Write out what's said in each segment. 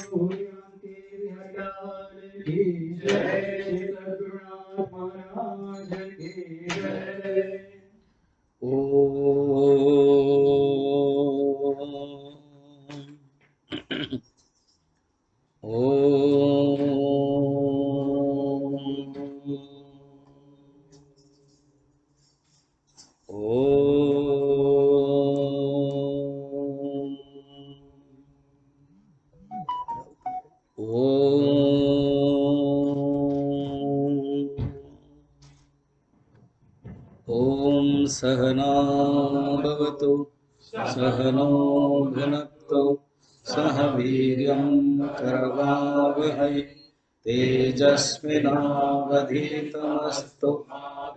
ॐ सहना भवतु सहनो भुनक्तु सह वीर्यं करवावहै तेजस्विनावधीतमस्तु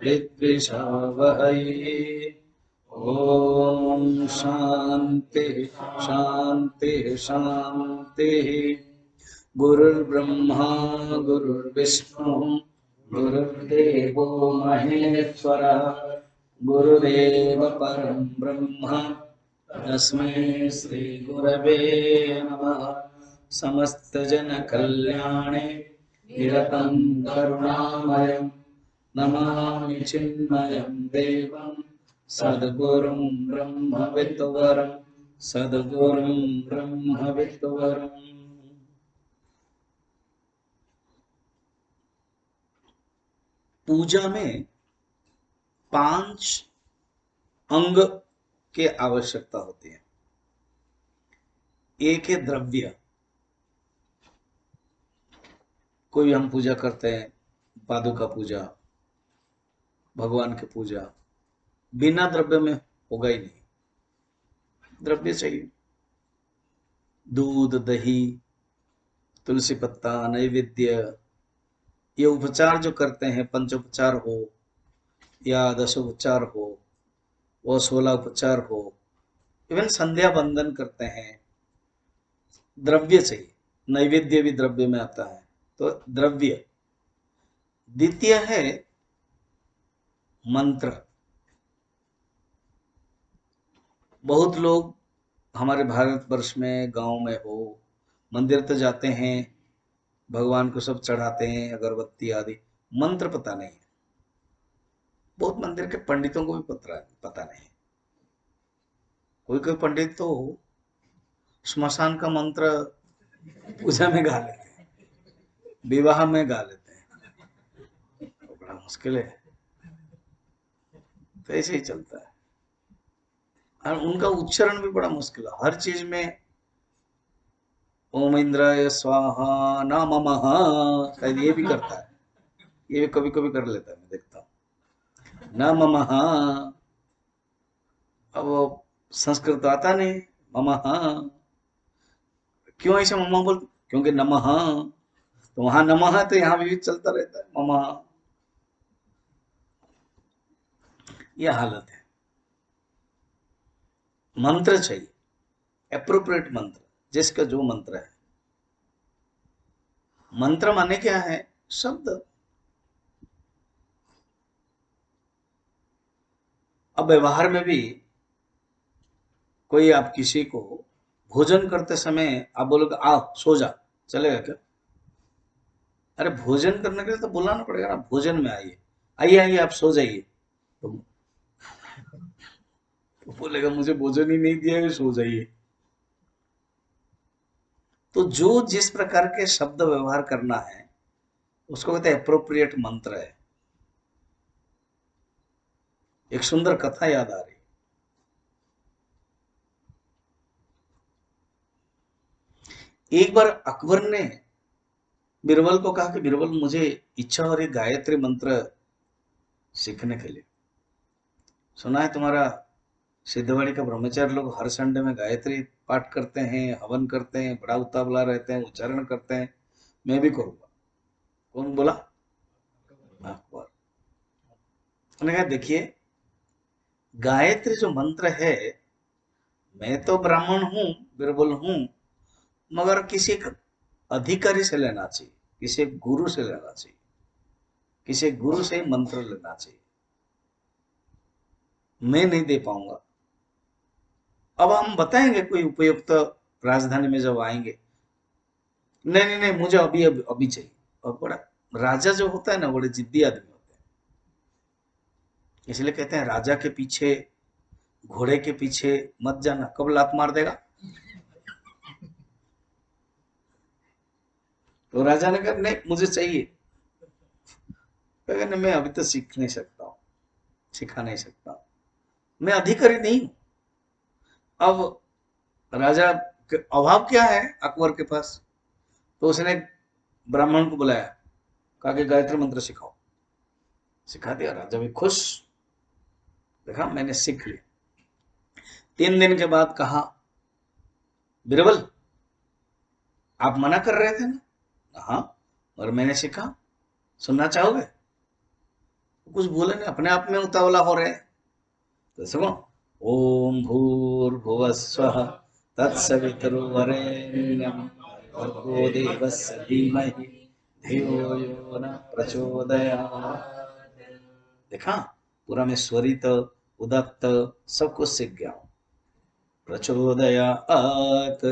विद्विषावहै। ॐ शान्ति शान्ति शान्ति। गुरुर्ब्रह्मा गुरुर्विष्णु गुरुर्देवो महेश्वरः गुरुरेव परं ब्रह्म तस्मै श्री गुरवे नमः। समस्तजनकल्याणे निरतं करुणामयं नमामि चिन्मयं देवं सद्गुरुं ब्रह्मविद्वरं सद्गुरुं ब्रह्मविद्वरम्। पूजा में 5 अंग के आवश्यकता होती है। एक है द्रव्य, कोई हम पूजा करते हैं, पादुका पूजा, भगवान की पूजा, बिना द्रव्य में होगा ही नहीं, द्रव्य चाहिए। दूध, दही, तुलसी पत्ता, नैवेद्य, ये उपचार जो करते हैं, पंचोपचार हो या दशोपचार हो, वो 16 उपचार हो, इवन संध्या बंदन करते हैं, द्रव्य चाहिए। नैवेद्य भी द्रव्य में आता है, तो द्रव्य। द्वितीय है मंत्र। बहुत लोग हमारे भारतवर्ष में गांव में हो, मंदिर तो जाते हैं, भगवान को सब चढ़ाते हैं, अगरबत्ती आदि, मंत्र पता नहीं है। बहुत मंदिर के पंडितों को भी पता नहीं। कोई कोई पंडित तो श्मशान का मंत्र पूजा में गा लेते हैं, विवाह में गा लेते हैं, तो बड़ा मुश्किल है। तो ऐसे ही चलता है, और उनका उच्चारण भी बड़ा मुश्किल है। हर चीज में ओम इंद्राय स्वाहा नमः, शायद ये भी करता है, ये भी कभी कभी कर लेता है, मैं देखता हूँ, नमः। अब वो संस्कृत आता नहीं, ममः क्यों ऐसे ममः बोलते? क्योंकि नमः, तो वहां नमः है तो यहाँ भी चलता रहता है ममः। यह हालत है। मंत्र चाहिए, एप्रोप्रिएट मंत्र, जिसका जो मंत्र है। मंत्र माने क्या है? शब्द। अब व्यवहार में भी कोई आप किसी को भोजन करते समय आप बोलोगे आओ सो जा, चलेगा क्या? अरे भोजन करने के लिए तो बुलाना पड़ेगा ना, भोजन में आइए, आइए आइए आप सो जाइए। तो बोलेगा मुझे भोजन ही नहीं दिया है, सो जाइए। तो जो जिस प्रकार के शब्द व्यवहार करना है उसको कहते हैं एप्रोप्रिएट मंत्र है। एक सुंदर कथा याद आ रही। एक बार अकबर ने बीरबल को कहा कि बीरबल मुझे इच्छा हो रही गायत्री मंत्र सीखने के लिए। सुना है तुम्हारा सिद्धवाड़ी का ब्रह्मचारी लोग हर संडे में गायत्री पाठ करते हैं, हवन करते हैं, बड़ा उतावला रहते हैं, उच्चारण करते हैं, मैं भी करूंगा। कौन बोला? अकबर। उन्होंने कहा देखिए, गायत्री जो मंत्र है, मैं तो ब्राह्मण हूं, बीरबल हूं, मगर किसी अधिकारी से लेना चाहिए, किसी गुरु से लेना चाहिए, किसी गुरु से मंत्र लेना चाहिए, मैं नहीं दे पाऊंगा। अब हम बताएंगे कोई उपयुक्त, राजधानी में जब आएंगे नहीं नहीं नहीं, मुझे अभी अभी, अभी चाहिए। और बड़ा राजा जो होता है ना, बड़े जिद्दी आदमी होते हैं, इसलिए कहते हैं राजा के पीछे, घोड़े के पीछे मत जाना, कब लात मार देगा। तो राजा ने कहा नहीं मुझे चाहिए। कहा नहीं, मैं अभी तो सीख नहीं सकता हूँ, सिखा नहीं सकता हूँ, मैं अधिकारी नहीं हूँ। अब राजा के अभाव क्या है अकबर के पास, तो उसने ब्राह्मण को बुलाया, कहा कि गायत्री मंत्र सिखाओ। सिखा दिया, राजा भी खुश, देखा मैंने सीख लिया। 3 दिन के बाद कहा, बीरबल आप मना कर रहे थे ना। हाँ, और मैंने सीखा, सुनना चाहोगे। कुछ बोले नहीं, अपने आप में उतावला हो रहे हैं। तो सुनो, ओम भूर्भुवस्वः तत्सवितुर्वरेण्यं भर्गो देवस्य धीमहि धियो यो न प्रचोदयात्। देखा, पूरा मैं स्वरित उदत्त सब कुछ सीख गया हूँ। प्रचोदयात्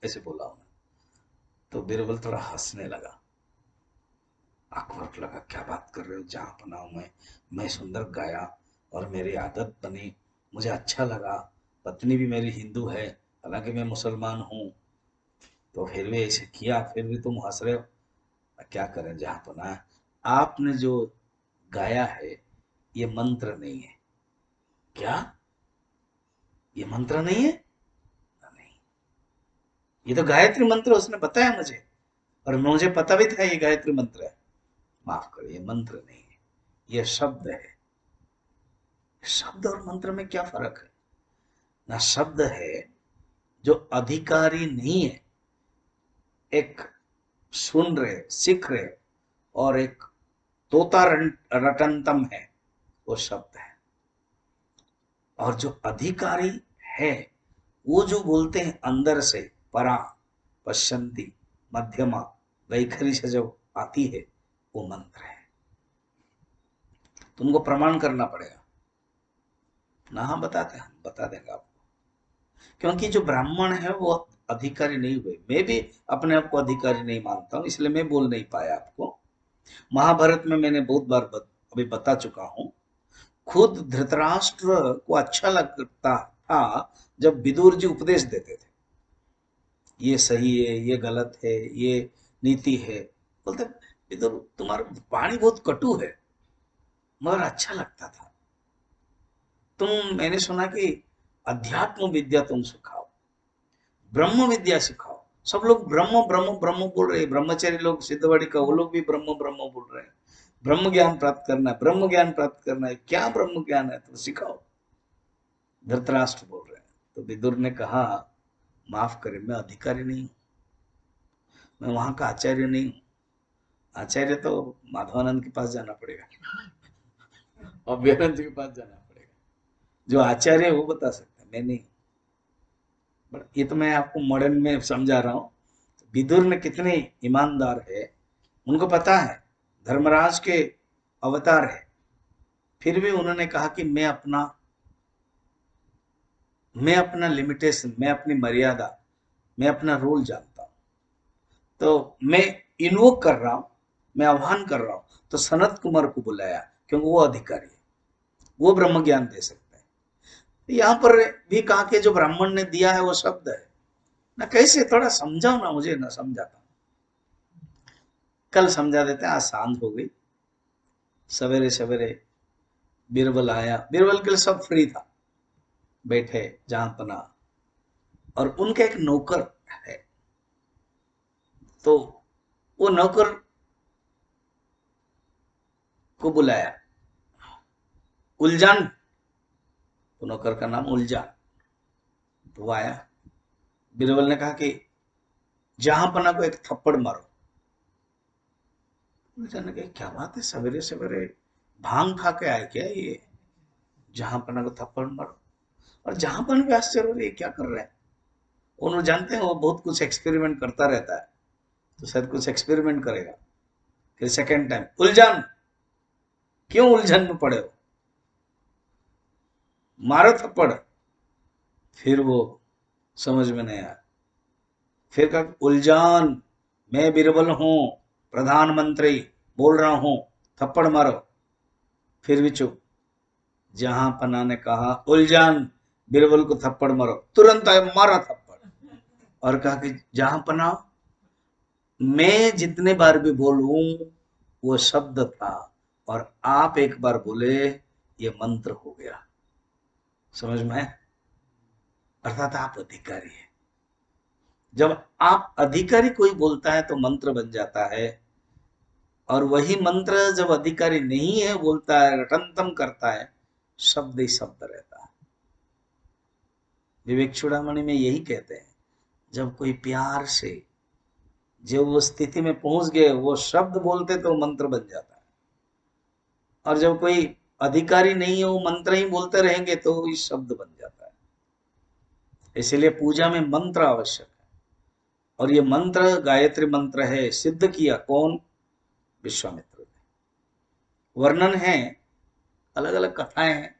ऐसे बोला हूँ। तो बीरबल थोड़ा हंसने लगा। अकबर को लगा क्या बात कर रहे हो, जहाँ पना हूं मैं सुंदर गाया और मेरी आदत बनी, मुझे अच्छा लगा। पत्नी भी मेरी हिंदू है, हालांकि मैं मुसलमान हूँ, तो फिर भी ऐसे किया, फिर भी तुम हंस रहे हो। क्या करें, जहाँ पना है। आपने जो गाया है ये मंत्र नहीं है। क्या, ये मंत्र नहीं है। नहीं, ये तो गायत्री मंत्र उसने बताया मुझे, और मुझे पता भी था ये गायत्री मंत्र है। माफ करो, ये मंत्र नहीं है, ये शब्द है। शब्द और मंत्र में क्या फर्क है। ना शब्द है जो अधिकारी नहीं है, एक सुन रहे सीख रहे, और एक तोता रटंतम है, वो शब्द है। और जो अधिकारी है, वो जो बोलते हैं अंदर से, परा पश्यंती मध्यमा वैखरी से जो आती है, वो मंत्र है। तुमको प्रमाण करना पड़ेगा ना। हम बताते हैं, हम बता देंगे आपको। क्योंकि जो ब्राह्मण है वो अधिकारी नहीं हुए, मैं भी अपने आप को अधिकारी नहीं मानता हूं, इसलिए मैं बोल नहीं पाया आपको। महाभारत में मैंने बहुत बार अभी बता चुका हूं। खुद धृतराष्ट्र को अच्छा लगता था जब विदुर जी उपदेश देते थे, ये सही है, ये गलत है, ये नीति है। बोलते विदुर तुम्हारा वाणी बहुत कटु है, मगर अच्छा लगता था। मैंने सुना कि अध्यात्म विद्या तुम सिखाओ, ब्रह्म विद्या सिखाओ। सब लोग ब्रह्म ब्रह्म ब्रह्म बोल रहे हैं, ब्रह्मचारी लोग सिद्धवाड़ी का, वो लोग भी ब्रह्म ब्रह्म बोल रहे हैं। ब्रह्म ज्ञान प्राप्त करना है, ब्रह्म ज्ञान प्राप्त करना है, क्या ब्रह्म ज्ञान है तो सिखाओ। धृतराष्ट्र बोल रहे हैं। तो विदुर ने कहा, माफ करें, मैं अधिकारी नहीं हूं, मैं वहां का आचार्य नहीं हूं। आचार्य तो माधवानंद के पास जाना पड़ेगा, अभ्यानंद के पास जाना पड़ेगा। जो आचार्य है वो बता सकता है, मैं नहीं। बट ये तो मैं आपको मॉडर्न में समझा रहा हूँ। विदुर ने कितने ईमानदार है, उनको पता है धर्मराज के अवतार है, फिर भी उन्होंने कहा कि मैं अपना लिमिटेशन, मैं अपनी मर्यादा, मैं अपना रोल जानता हूं। तो मैं इन्वोक कर रहा हूं, मैं आह्वान कर रहा हूं, तो सनत कुमार को बुलाया, क्योंकि वो अधिकारी है, वो ब्रह्म ज्ञान दे सकता है। तो यहां पर भी कहा कि जो ब्राह्मण ने दिया है वो शब्द है ना। कैसे, थोड़ा समझाओ ना, मुझे ना समझाता। कल समझा देते हैं, आज सांझ हो गई। सवेरे सवेरे बीरबल आया, बीरबल के लिए सब फ्री था, बैठे जहां पना। और उनका एक नौकर है, तो वो नौकर को बुलाया, उलझान, तो नौकर का नाम उलझान। तो वो आया, बीरबल ने कहा कि जहां पना को एक थप्पड़ मारो। उलझान ने कहा क्या बात है, सवेरे सवेरे भांग खा के आए क्या ये, जहां पना को थप्पड़ मारो। और जहां पना भी आश्चर्य हो रही है, क्या कर रहे हैं। उन्होंने जानते हैं वो बहुत कुछ एक्सपेरिमेंट करता रहता है, तो शायद कुछ एक्सपेरिमेंट करेगा। फिर सेकेंड टाइम, उलझान क्यों उलझन में पड़े हो, मारो थप्पड़। फिर वो समझ में नहीं आया, फिर कहा उलझान मैं बीरबल हूं, प्रधानमंत्री बोल रहा हूं, थप्पड़ मारो। फिर भी चुप। जहां पन्ना ने कहा उलझान बीरबल को थप्पड़ मारो, तुरंत आए मारा थप्पड़ और कहा कि जहां पन्ना मैं जितने बार भी बोलूं वो शब्द था और आप एक बार बोले ये मंत्र हो गया। समझ में आया? अर्थात आप अधिकारी है। जब आप अधिकारी कोई बोलता है तो मंत्र बन जाता है, और वही मंत्र जब अधिकारी नहीं है बोलता है, रटंतम करता है, शब्द ही शब्द रहता है। विवेक चूड़ामणि में यही कहते हैं, जब कोई प्यार से जो वो स्थिति में पहुंच गए वो शब्द बोलते तो मंत्र बन जाता है, और जब कोई अधिकारी नहीं है वो मंत्र ही बोलते रहेंगे तो ही शब्द बन जाता है। इसलिए पूजा में मंत्र आवश्यक है, और ये मंत्र गायत्री मंत्र है। सिद्ध किया कौन? विश्वामित्र ने। वर्णन है, अलग अलग कथाएं हैं।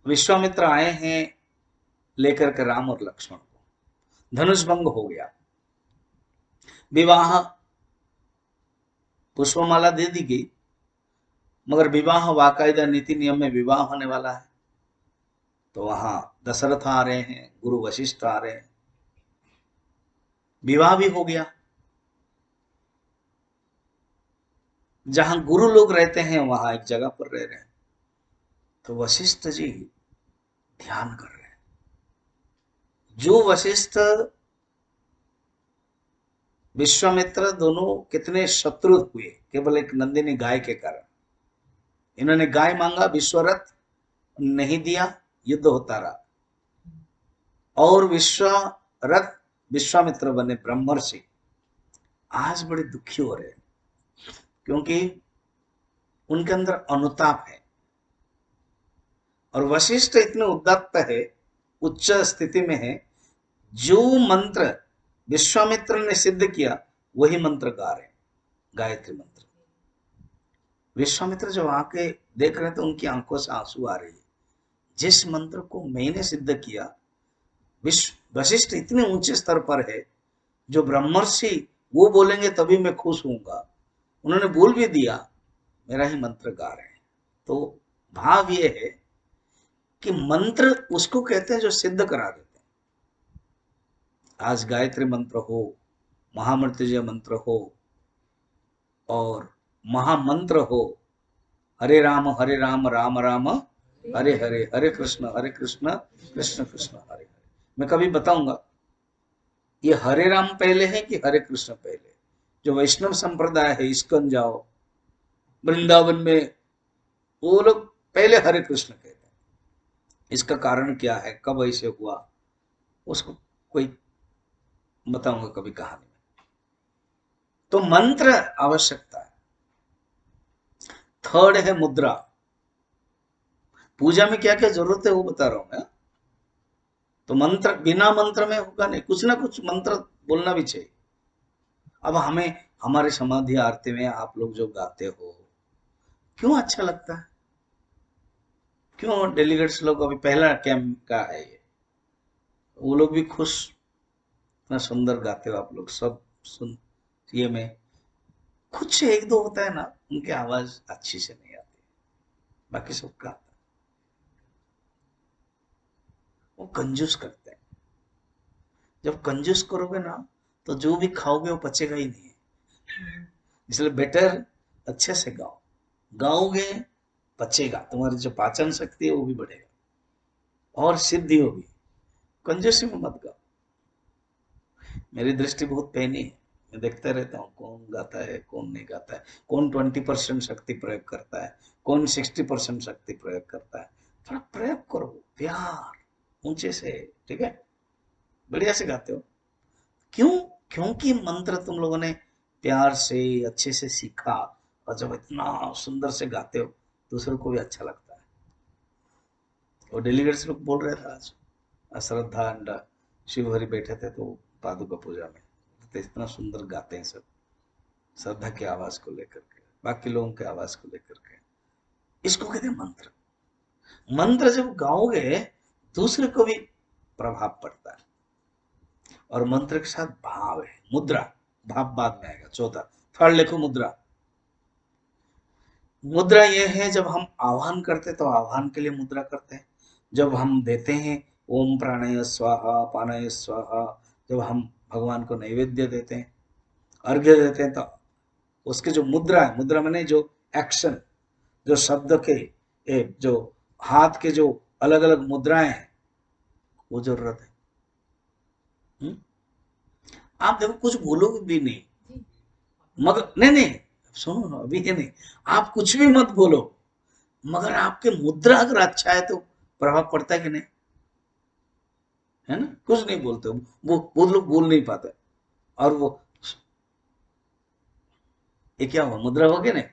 विश्वामित्र आए हैं लेकर के राम और लक्ष्मण को। धनुष भंग हो गया, विवाह पुष्पमाला दे दी गई, मगर विवाह वाकायदा नीति नियम में विवाह होने वाला है। तो वहां दशरथ आ रहे हैं, गुरु वशिष्ठ आ रहे हैं, विवाह भी हो गया। जहां गुरु लोग रहते हैं वहां एक जगह पर रह रहे हैं। तो वशिष्ठ जी ध्यान कर रहे हैं। जो वशिष्ठ विश्वामित्र दोनों कितने शत्रु हुए केवल एक नंदिनी गाय के कारण। इन्होंने गाय मांगा, विश्वरथ नहीं दिया, युद्ध होता रहा, और विश्वरथ विश्वामित्र बने ब्रह्मर्षि। आज बड़े दुखी हो रहे हैं, क्योंकि उनके अंदर अनुताप है, और वशिष्ठ इतने उदात्त है, उच्च स्थिति में है। जो मंत्र विश्वामित्र ने सिद्ध किया वही मंत्र गा रहे हैं, गायत्री मंत्र। विश्वामित्र जब आके देख रहे हैं तो उनकी आंखों से आंसू आ रही है। जिस मंत्र को मैंने सिद्ध किया, वशिष्ठ इतने ऊंचे स्तर पर है, जो ब्रह्मर्षि वो बोलेंगे तभी मैं खुश होऊंगा, उन्होंने बोल भी दिया, मेरा ही मंत्र गा रहे हैं। तो भाव ये है कि मंत्र उसको कहते हैं जो सिद्ध करा देते हैं। आज गायत्री मंत्र हो, महामृत्युंजय मंत्र हो, और महामंत्र हो, हरे राम राम राम हरे हरे, हरे कृष्ण कृष्ण कृष्ण हरे हरे। मैं कभी बताऊंगा ये हरे राम पहले है कि हरे कृष्ण पहले। जो वैष्णव संप्रदाय है, इस्कन जाओ, वृंदावन में, वो लोग पहले हरे कृष्ण कहते हैं। इसका कारण क्या है, कब ऐसे हुआ, उसको कोई बताऊंगा कभी कहानी में। तो मंत्र आवश्यकता है। थर्ड है मुद्रा। पूजा में क्या क्या जरूरत है वो बता रहा हूं मैं। तो मंत्र बिना मंत्र में होगा नहीं, कुछ ना कुछ मंत्र बोलना भी चाहिए। अब हमें हमारे समाधि आरती में आप लोग जो गाते हो, क्यों अच्छा लगता है? क्यों डेलीगेट्स लोग, अभी पहला कैंप का है ये, वो लोग भी खुश, इतना सुंदर गाते हो आप लोग सब। सुन, ये में कुछ एक दो होता है ना, उनकी आवाज अच्छी से नहीं आती, बाकी सब गाता है। वो कंजूस करते हैं। जब कंजूस करोगे ना तो जो भी खाओगे वो पचेगा ही नहीं। इसलिए बेटर अच्छे से गाओ, गाओगे पचेगा, तुम्हारी जो पाचन शक्ति है वो भी बढ़ेगा और सिद्धि होगी। कंजूसी में मत गाओ। मेरी दृष्टि बहुत पैनी है, मैं देखता रहता हूँ कौन गाता है कौन नहीं गाता है, कौन 20% शक्ति प्रयोग करता है, कौन 60% शक्ति प्रयोग करता है। थोड़ा प्रयोग करो, प्यार ऊंचे से, ठीक है, बढ़िया से गाते हो। क्यों? क्योंकि मंत्र तुम लोगों ने प्यार से अच्छे से सीखा, और जब इतना सुंदर से गाते हो दूसरों को भी अच्छा लगता है। और डेलीगेट्स लोग बोल रहे थे आज, श्रद्धा अंडा शिव हरि बैठे थे तो पादुका पूजा में, तो इतना सुंदर गाते हैं सब, श्रद्धा की आवाज को लेकर के, बाकी लोगों की आवाज को लेकर के। इसको कहते हैं मंत्र। मंत्र जब गाओगे दूसरे को भी प्रभाव पड़ता है। और मंत्र के साथ भाव है, मुद्रा। भाव बाद में आएगा, चौथा। थर्ड लिखो मुद्रा। मुद्रा ये है, जब हम आह्वान करते तो आह्वान के लिए मुद्रा करते हैं, जब हम देते हैं ओम प्राणाय स्वाहा पानाय स्वाहा, जब हम भगवान को नैवेद्य देते हैं, अर्घ्य देते हैं, तो उसके जो मुद्रा है, मुद्रा माने जो एक्शन, जो शब्द के जो हाथ के जो अलग अलग मुद्राएं हैं, वो जरूरत है। आप देखो कुछ बोलोगे भी नहीं, मगर नहीं नहीं सुनो ना, अभी ये नहीं, आप कुछ भी मत बोलो, मगर आपके मुद्रा अगर अच्छा है तो प्रभाव पड़ता है कि नहीं, है ना? कुछ नहीं बोलते, वो लोग बोल नहीं पाते, और वो ये क्या हुआ, मुद्रा हो गया नहीं,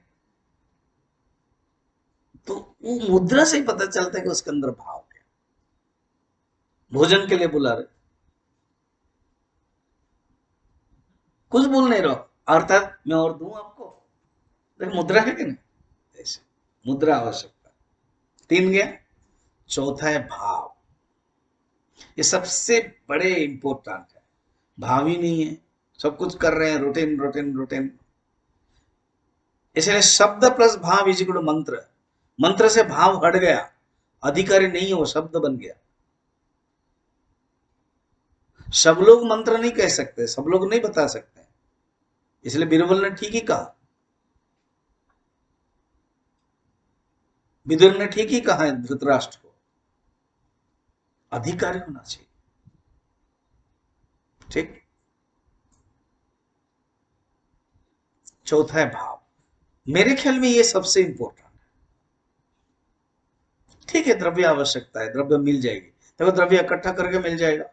तो वो मुद्रा से ही पता चलता है कि उसके अंदर भाव है। भोजन के लिए बुला रहे, कुछ बोल नहीं रहो, अर्थात मैं और दूं आपको, तो मुद्रा है कि नहीं, ऐसे मुद्रा आवश्यकता। तीन गया, चौथा है भाव। ये सबसे बड़े इंपॉर्टेंट है, भाव ही नहीं है, सब कुछ कर रहे हैं रूटीन रूटीन रूटीन। इसलिए शब्द प्लस भाव इज इक्वल टू मंत्र। मंत्र से भाव हट गया, अधिकारी नहीं है, वो शब्द बन गया। सब लोग मंत्र नहीं कह सकते, सब लोग नहीं बता सकते, इसलिए बीरबल ने ठीक ही कहा, विदुर ने ठीक ही कहा है धृतराष्ट्र को, अधिकारी होना चाहिए। ठीक, चौथा है भाव। मेरे ख्याल में ये सबसे इंपॉर्टेंट है। ठीक है, द्रव्य आवश्यकता है, द्रव्य मिल जाएगी, देखो द्रव्य इकट्ठा करके मिल जाएगा,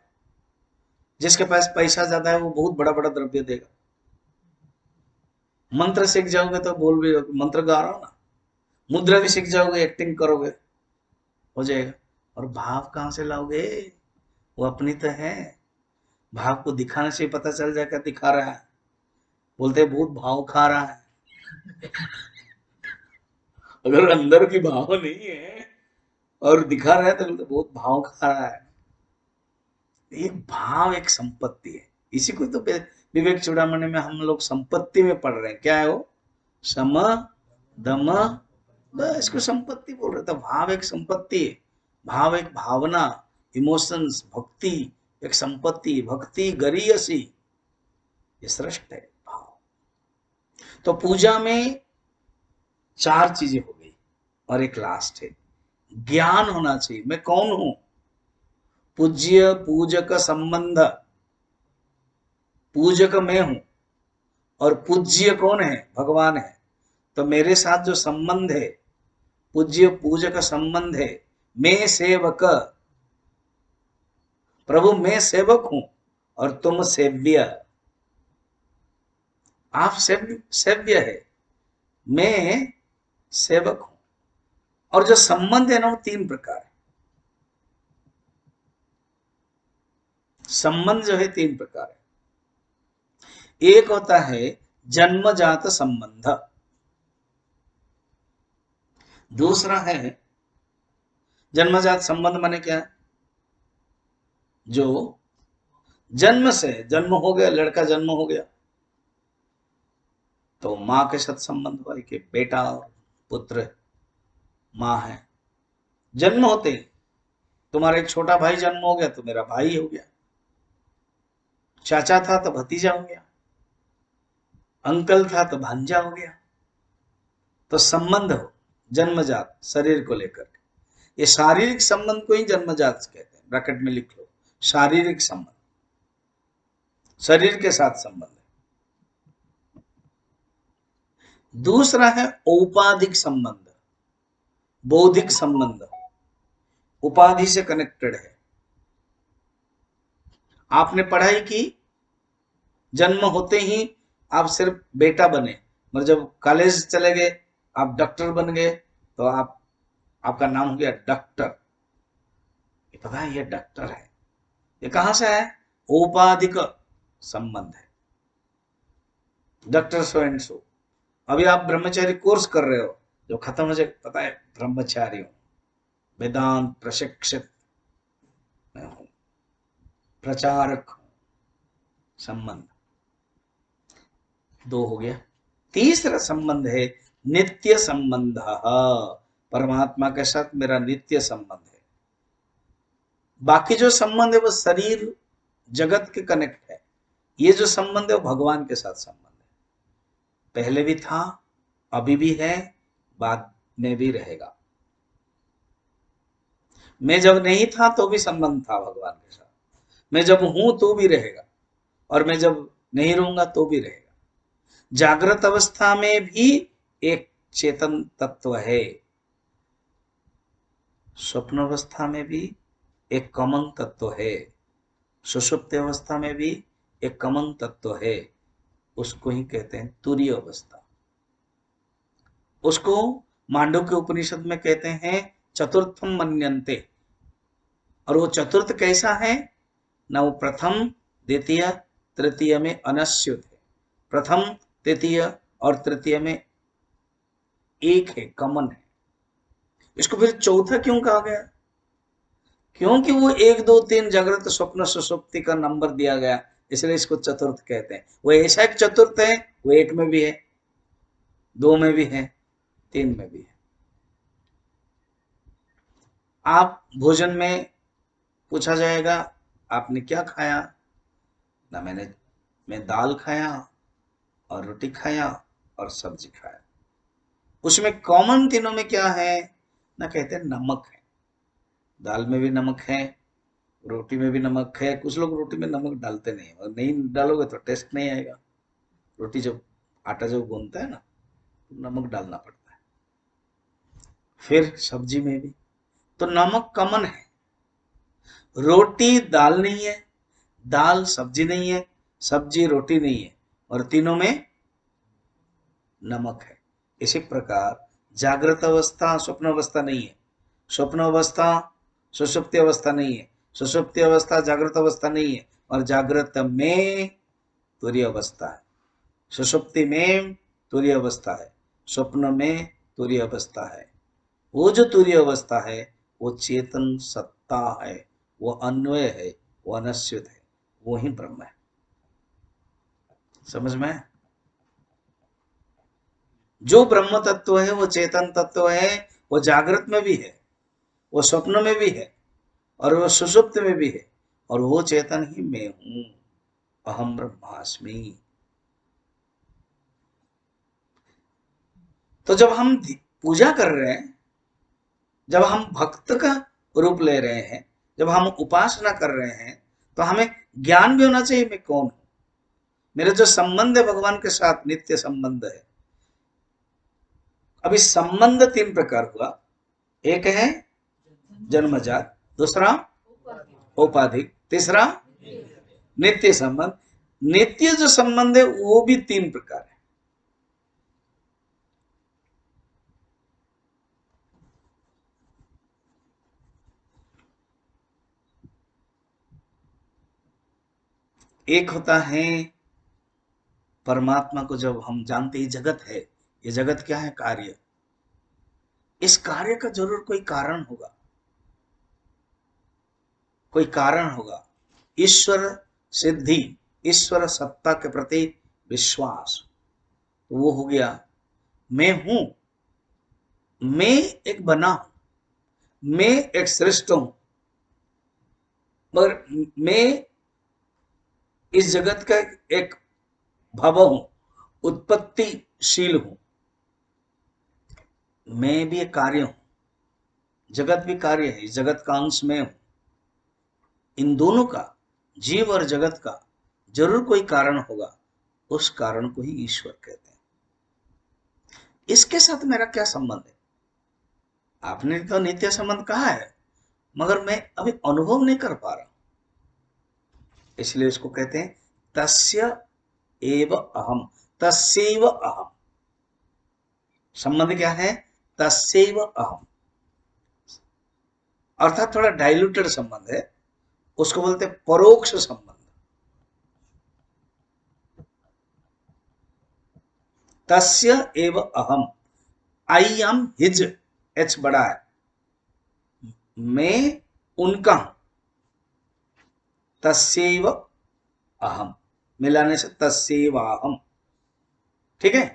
जिसके पास पैसा ज्यादा है वो बहुत बड़ा बड़ा द्रव्य देगा। मंत्र सीख जाओगे तो बोल भी, मंत्र गा रहा हो ना, मुद्रा भी सीख जाओगे, एक्टिंग करोगे, हो जाएगा। और भाव कहां से लाओगे, वो अपनी तो है, भाव को दिखाने से पता चल जाएगा दिखा रहा है, बोलते हैं बहुत भाव खा रहा है। अगर अंदर की भाव नहीं है और दिखा रहा है तो बोलते बहुत भाव खा रहा है। ये भाव एक संपत्ति है, इसी को तो विवेक चूड़ामणि में हम लोग संपत्ति में पढ़ रहे हैं, क्या है वो, सम दम, बस इसको संपत्ति बोल रहे, तो भाव एक संपत्ति है, भाव एक भावना, इमोशंस, भक्ति एक संपत्ति, भक्ति गरीयसी, ये श्रेष्ठ है भाव। तो पूजा में चार चीजें हो गई, और एक लास्ट है, ज्ञान होना चाहिए, मैं कौन हूं, पूज्य पूजक संबंध, पूजक मैं हूं, और पूज्य कौन है, भगवान है, तो मेरे साथ जो संबंध है, पूज्य पूजक संबंध है, मैं सेवक, प्रभु मैं सेवक हूं और तुम सेव्य, आप सेव्य है, मैं सेवक हूं। और जो संबंध है ना वो तीन प्रकार है, संबंध जो है तीन प्रकार है। एक होता है जन्मजात संबंध, दूसरा है, जन्मजात संबंध माने क्या है, जो जन्म से, जन्म हो गया, लड़का जन्म हो गया तो माँ के साथ संबंध हुआ कि बेटा और पुत्र माँ है, जन्म होते ही तुम्हारा एक छोटा भाई जन्म हो गया तो मेरा भाई हो गया, चाचा था तो भतीजा हो गया, अंकल था तो भांजा हो गया। तो संबंध हो जन्मजात, शरीर को लेकर, ये शारीरिक संबंध को ही जन्मजात कहते हैं, ब्रैकेट में लिख लो, शारीरिक संबंध, शरीर के साथ संबंध है। दूसरा है औपाधिक संबंध, बौद्धिक संबंध, उपाधि से कनेक्टेड है। आपने पढ़ाई की, जन्म होते ही आप सिर्फ बेटा बने, मतलब जब कॉलेज चले गए आप डॉक्टर बन गए, तो आपका नाम हो गया डॉक्टर, ये पता है ये डॉक्टर है, ये कहां से है, औपाधिक संबंध है, डॉक्टर सो एंड सो। अभी आप ब्रह्मचारी कोर्स कर रहे हो, जो खत्म हो जाए, पता है ब्रह्मचारी हूं, वेदांत प्रशिक्षित मैं हूं, प्रचारक हूं, संबंध, दो हो गया। तीसरा संबंध है नित्य संबंध। परमात्मा के साथ मेरा नित्य संबंध है। बाकी जो संबंध है वो शरीर जगत के कनेक्ट है। ये जो संबंध है वो भगवान के साथ संबंध है। पहले भी था, अभी भी है, बाद में भी रहेगा। मैं जब नहीं था तो भी संबंध था भगवान के साथ, मैं जब हूं तो भी रहेगा, और मैं जब नहीं रहूंगा तो भी रहेगा। जागृत अवस्था में भी एक चेतन तत्व है, स्वप्न अवस्था में भी एक कॉमन तत्व है, सुषुप्त अवस्था में भी एक कॉमन तत्व है। उसको ही कहते हैं तुरीय अवस्था। उसको मांडुक्य उपनिषद में कहते हैं चतुर्थम मन्यन्ते। और वो चतुर्थ कैसा है ना, वो प्रथम द्वितीय तृतीय में अनश्युत है। प्रथम तृतीय और तृतीय में एक है, कॉमन है। इसको फिर चौथा क्यों कहा गया? क्योंकि वो 1 2 3 जागृत स्वप्न सुषुप्ति का नंबर दिया गया, इसलिए इसको चतुर्थ कहते हैं। वो ऐसा एक चतुर्थ है, वो 1 में भी है, 2 में भी है, 3 में भी है। आप भोजन में पूछा जाएगा आपने क्या खाया ना, मैं दाल खाया और रोटी खाया और सब्जी खाया। उसमें कॉमन तीनों में क्या है ना, कहते हैं नमक है। दाल में भी नमक है, रोटी में भी नमक है। कुछ लोग रोटी में नमक डालते नहीं, और नहीं डालोगे तो टेस्ट नहीं आएगा। रोटी जब आटा जब गूंथता है ना, तो नमक डालना पड़ता है। फिर सब्जी में भी तो नमक कॉमन है। रोटी दाल नहीं है, दाल सब्जी नहीं है, सब्जी रोटी नहीं है, और तीनों में नमक है। इसी प्रकार जागृत अवस्था स्वप्न अवस्था नहीं है, स्वप्न अवस्था सुषुप्ति अवस्था नहीं है, सुषुप्ति अवस्था जागृत अवस्था नहीं है, और जागृत में तुरीय अवस्था है, सुषुप्ति में तुरीय अवस्था है, स्वप्न में तुरीय अवस्था है। वो जो तुरीय अवस्था है वो चेतन सत्ता है, वो अन्वय है, वो अनश्युत है, वो ही ब्रह्म है। समझ में? जो ब्रह्म तत्व है वो चेतन तत्व है, वो जागृत में भी है, वो स्वप्न में भी है, और वो सुषुप्त में भी है, और वो चेतन ही मैं हूं। अहम ब्रह्मास्मि। तो जब हम पूजा कर रहे हैं, जब हम भक्त का रूप ले रहे हैं, जब हम उपासना कर रहे हैं, तो हमें ज्ञान भी होना चाहिए मैं कौन हूं। मेरा जो संबंध है भगवान के साथ नित्य संबंध है। अभी संबंध 3 प्रकार हुआ। एक है जन्मजात, दूसरा औपाधिक, तीसरा नित्य संबंध। नित्य जो संबंध है वो भी 3 प्रकार है। एक होता है परमात्मा को जब हम जानते हैं जगत है, ये जगत क्या है? कार्य। इस कार्य का जरूर कोई कारण होगा, कोई कारण होगा। ईश्वर सिद्धि, ईश्वर सत्ता के प्रति विश्वास, तो वो हो गया मैं हूं, मैं एक बना हूं, मैं एक श्रेष्ठ हूं, मगर मैं इस जगत का एक भव हूं, उत्पत्तिशील हूं। मैं भी एक कार्य हूं, जगत भी कार्य है, इस जगत का अंश मैं हूं। इन दोनों का, जीव और जगत का जरूर कोई कारण होगा, उस कारण को ही ईश्वर कहते हैं। इसके साथ मेरा क्या संबंध है? आपने तो नित्य संबंध कहा है, मगर मैं अभी अनुभव नहीं कर पा रहा, इसलिए इसको कहते हैं तस्य एव अहम, तस्यैव अहम। संबंध क्या है? तस्यैव अहम, अर्थात थोड़ा डाइल्यूटेड संबंध है, उसको बोलते हैं परोक्ष संबंध। तस्य एव अहम, आई एम हिज, एच बड़ा है, मैं उनका हूं, तस्यैव अहम। मिलाने से तस्सेवाहम। ठीक है।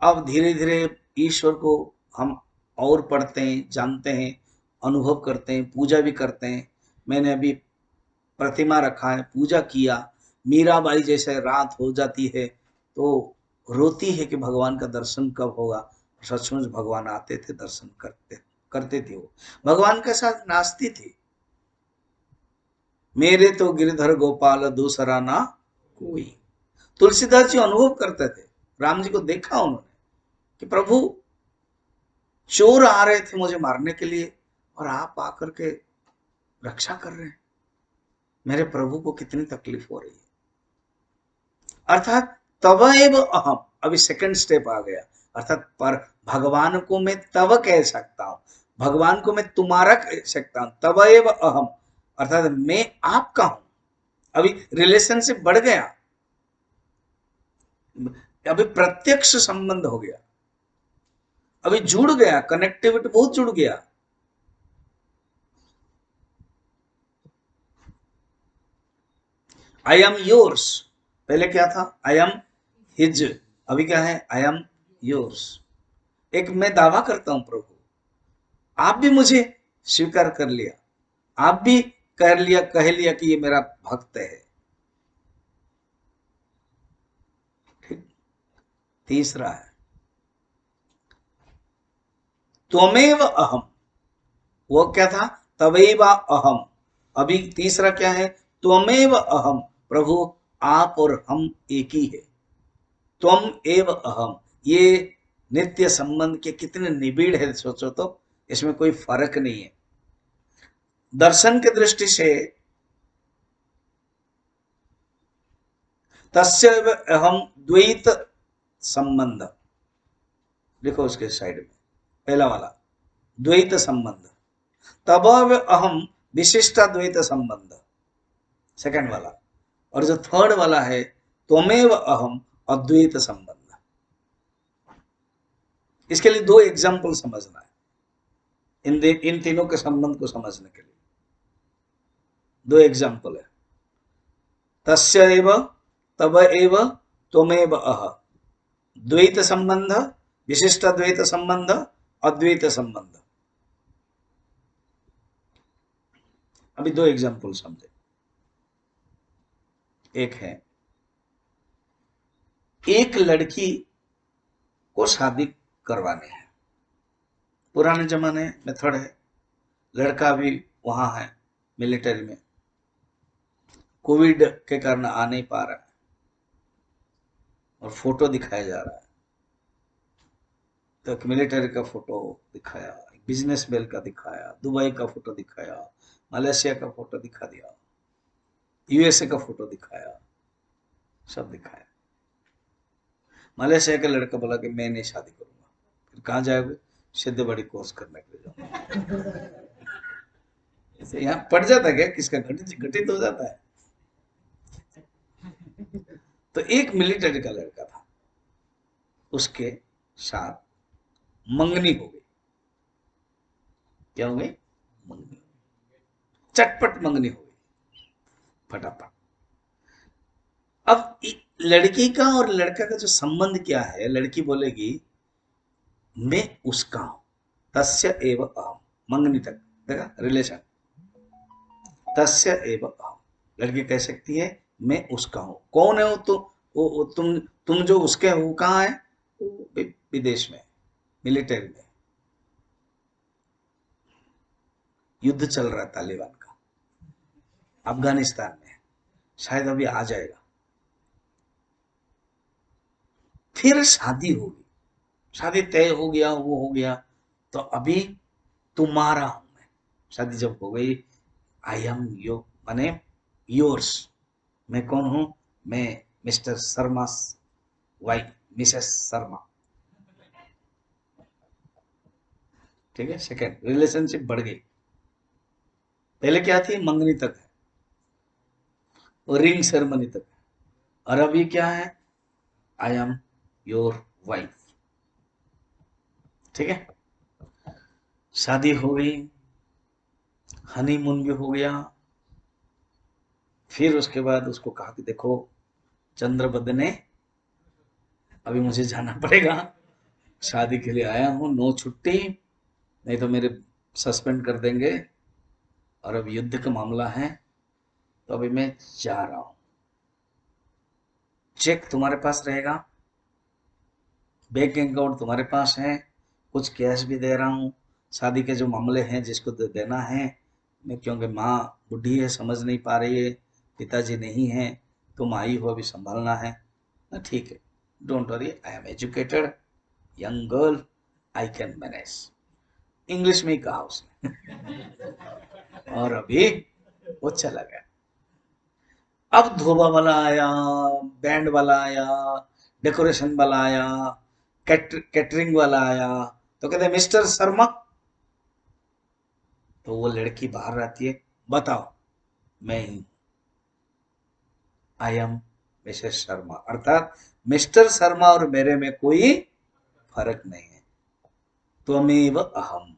अब धीरे धीरे ईश्वर को हम और पढ़ते हैं, जानते हैं, अनुभव करते हैं, पूजा भी करते हैं। मैंने अभी प्रतिमा रखा है, पूजा किया। मीराबाई जैसे रात हो जाती है तो रोती है कि भगवान का दर्शन कब होगा। सचमुच भगवान आते थे, दर्शन करते करते थे। वो भगवान के साथ नाचती थी। मेरे तो गिरधर गोपाल दूसरा ना कोई। तुलसीदास जी अनुभव करते थे, राम जी को देखा उन्होंने कि प्रभु चोर आ रहे थे मुझे मारने के लिए और आप आकर के रक्षा कर रहे हैं। मेरे प्रभु को कितनी तकलीफ हो रही है। अर्थात तवैव अहम, अभी सेकंड स्टेप आ गया। अर्थात पर भगवान को मैं तव कह सकता हूं, भगवान को मैं तुम्हारा कह सकता हूं। तवैव अहम अर्थात मैं आपका हूं। अभी रिलेशनशिप बढ़ गया, अभी प्रत्यक्ष संबंध हो गया, अभी जुड़ गया, कनेक्टिविटी बहुत जुड़ गया। आई एम योर्स, पहले क्या था? आई एम हिज, अभी क्या है? I am yours. एक मैं दावा करता हूं प्रभु, आप भी मुझे स्वीकार कर लिया, आप भी कर लिया, कह लिया कि ये मेरा भक्त है। ठीक। तीसरा है त्वमेव अहम, वो क्या था? तवैव अहम। अभी तीसरा क्या है? त्वमेव अहम। प्रभु आप और हम एक ही है। त्वम एव अहम, ये नित्य संबंध के कितने निबिड़ है, सोचो तो। इसमें कोई फर्क नहीं है। दर्शन की दृष्टि से तस्य अहम द्वैत संबंध, देखो उसके साइड में पहला वाला द्वैत संबंध, तब अहम विशिष्टाद्वैत संबंध, सेकंड वाला। और जो थर्ड वाला है त्वमेव अहम अद्वैत संबंध। इसके लिए दो एग्जाम्पल समझना है, इन तीनों के संबंध को समझने के लिए दो एग्जाम्पल है। तस्य एव, तब एव, त्वमेव अह, द्वैत संबंध, विशिष्ट द्वैत संबंध, अद्वैत संबंध। अभी दो एग्जाम्पल समझे। एक है, एक लड़की को शादी करवाने हैं, पुराने जमाने मेथड है। लड़का भी वहां है मिलिट्री में, कोविड के कारण आ नहीं पा रहा है और फोटो दिखाया जा रहा है। तो एक मिलिट्री का फोटो दिखाया, बिजनेस मैन का दिखाया, दुबई का फोटो दिखाया, मलेशिया का फोटो दिखा दिया, यूएसए का फोटो दिखाया, सब दिखाया। मलेशिया का लड़का बोला कि मैं नहीं शादी करूंगा। फिर कहाँ जाओगे? सिद्ध बड़ी कोर्स करने के लिए जाऊंगा। ऐसे यहाँ पड़ जाता है क्या? किसका घटित घटित हो जाता है। तो एक मिलिट्री का लड़का था, उसके साथ मंगनी हो गई। क्या हो गई? मंगनी, चटपट मंगनी हो गई, फटाफट। अब लड़की का और लड़का का जो संबंध क्या है, लड़की बोलेगी मैं उसका हूं, तस्य एव अहम, मंगनी तक देखा रिलेशन, तस्य एव अहम। लड़की कह सकती है मैं उसका हूं। कौन है वो? तो वो तुम जो उसके हो, कहाँ है? विदेश में, मिलिट्री में, युद्ध चल रहा है तालिबान का अफगानिस्तान में, शायद अभी आ जाएगा। फिर शादी होगी, शादी तय हो गया, वो हो गया, तो अभी तुम्हारा हूं मैं। शादी जब हो गई, आई एम यो माने योर्स, मैं कौन हूं? मैं mister Sharma wife, Mrs Sharma. ठीक है, सेकंड रिलेशनशिप बढ़ गई। पहले क्या थी? मंगनी तक है और रिंग सेरेमनी तक है, और अभी क्या है? I am your wife. ठीक है, शादी हो गई, हनीमून भी हो गया। फिर उसके बाद उसको कहा कि देखो चंद्र बदने, अभी मुझे जाना पड़ेगा, शादी के लिए आया हूँ, नो छुट्टी, नहीं तो मेरे सस्पेंड कर देंगे, और अब युद्ध का मामला है, तो अभी मैं जा रहा हूँ। चेक तुम्हारे पास रहेगा, बैंक अकाउंट तुम्हारे पास है, कुछ कैश भी दे रहा हूँ, शादी के जो मामले हैं जिसको देना है, मैं क्योंकि माँ बुढ़ी है, समझ नहीं पा रही है, पिताजी नहीं है, तुम आई हो, अभी संभालना है ना, ठीक है, don't worry, I am educated young girl, I can manage, English में ही कहा उसने। और अभी वो चला गया। अब धोबा वाला आया, बैंड वाला आया, डेकोरेशन वाला आया, कैटरिंग वाला आया, तो कहते मिस्टर शर्मा, तो वो लड़की बाहर आती है, बताओ, मैं ही, आई एम मिसेस शर्मा, अर्थात मिस्टर शर्मा और मेरे में कोई फर्क नहीं है, त्वमेव अहम।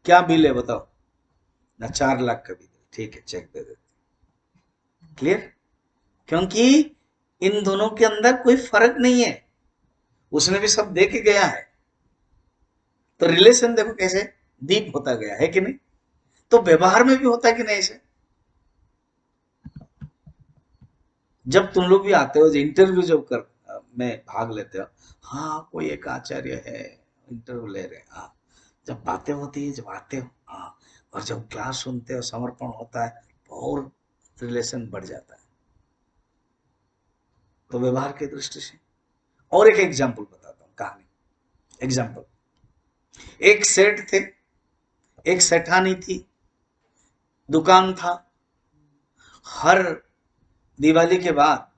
क्या बिल है बताओ, ना 4 लाख का बिल, ठीक है, चेक दे देते, क्लियर, क्योंकि इन दोनों के अंदर कोई फर्क नहीं है, उसने भी सब दे के गया है, तो रिलेशन देखो कैसे डीप होता गया है कि नहीं, तो व्यवहार में भी होता है कि नहीं ऐसे, जब तुम लोग भी आते हो, इंटरव्यू जब कर में भाग लेते हो, हाँ कोई एक आचार्य है, इंटरव्यू ले रहे हैं, हाँ, जब बातें होती है, जब आते हो, हाँ, और जब क्लास सुनते हो, समर्पण होता है, और रिलेशन बढ़ जाता है, तो व्यवहार की दृष्टि से। और एक एग्जाम्पल बताता हूँ, कहानी, एग्जाम्पल, एक सेठ थे, एक सेठानी थी, दुकान था, हर दिवाली के बाद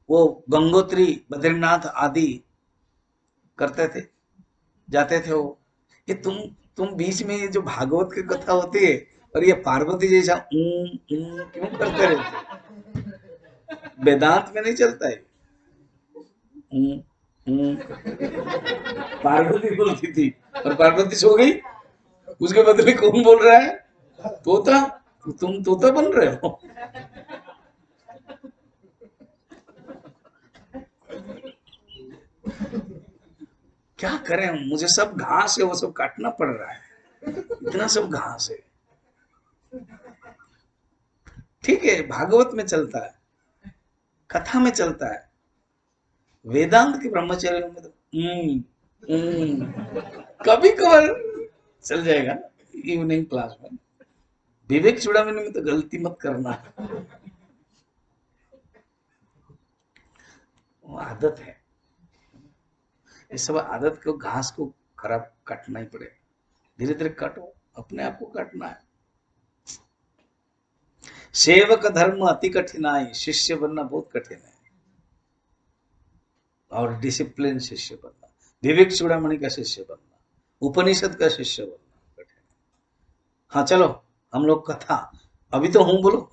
वो गंगोत्री बद्रीनाथ आदि करते थे, जाते थे वो, ये तुम बीच में ये जो भागवत की कथा होती है और ये पार्वती जैसा क्यों करते रहते, वेदांत में नहीं चलता है, ऊं, ऊं, पार्वती बोलती थी, और पार्वती सो गई, उसके बदले कौन बोल रहा है, तोता, तुम तोता बन रहे हो। क्या करें, मुझे सब घास है वो सब काटना पड़ रहा है, इतना सब घास है, ठीक है, भागवत में चलता है, कथा में चलता है, वेदांत के ब्रह्मचर्य में तो कभी कभार चल जाएगा, इवनिंग क्लास में, विवेक चूड़ामणि में तो गलती मत करना, वो आदत है, ये सब आदत को, घास को खराब काटना ही पड़ेगा, धीरे धीरे काटो, अपने आप को काटना है। सेवक धर्म अति कठिनाई, शिष्य बनना बहुत कठिन है, और डिसिप्लिन शिष्य बनना, विवेक चूड़ामणि का शिष्य बनना, उपनिषद का शिष्य बनना कठिन है। हाँ चलो, हम लोग कथा, अभी तो हूं बोलो।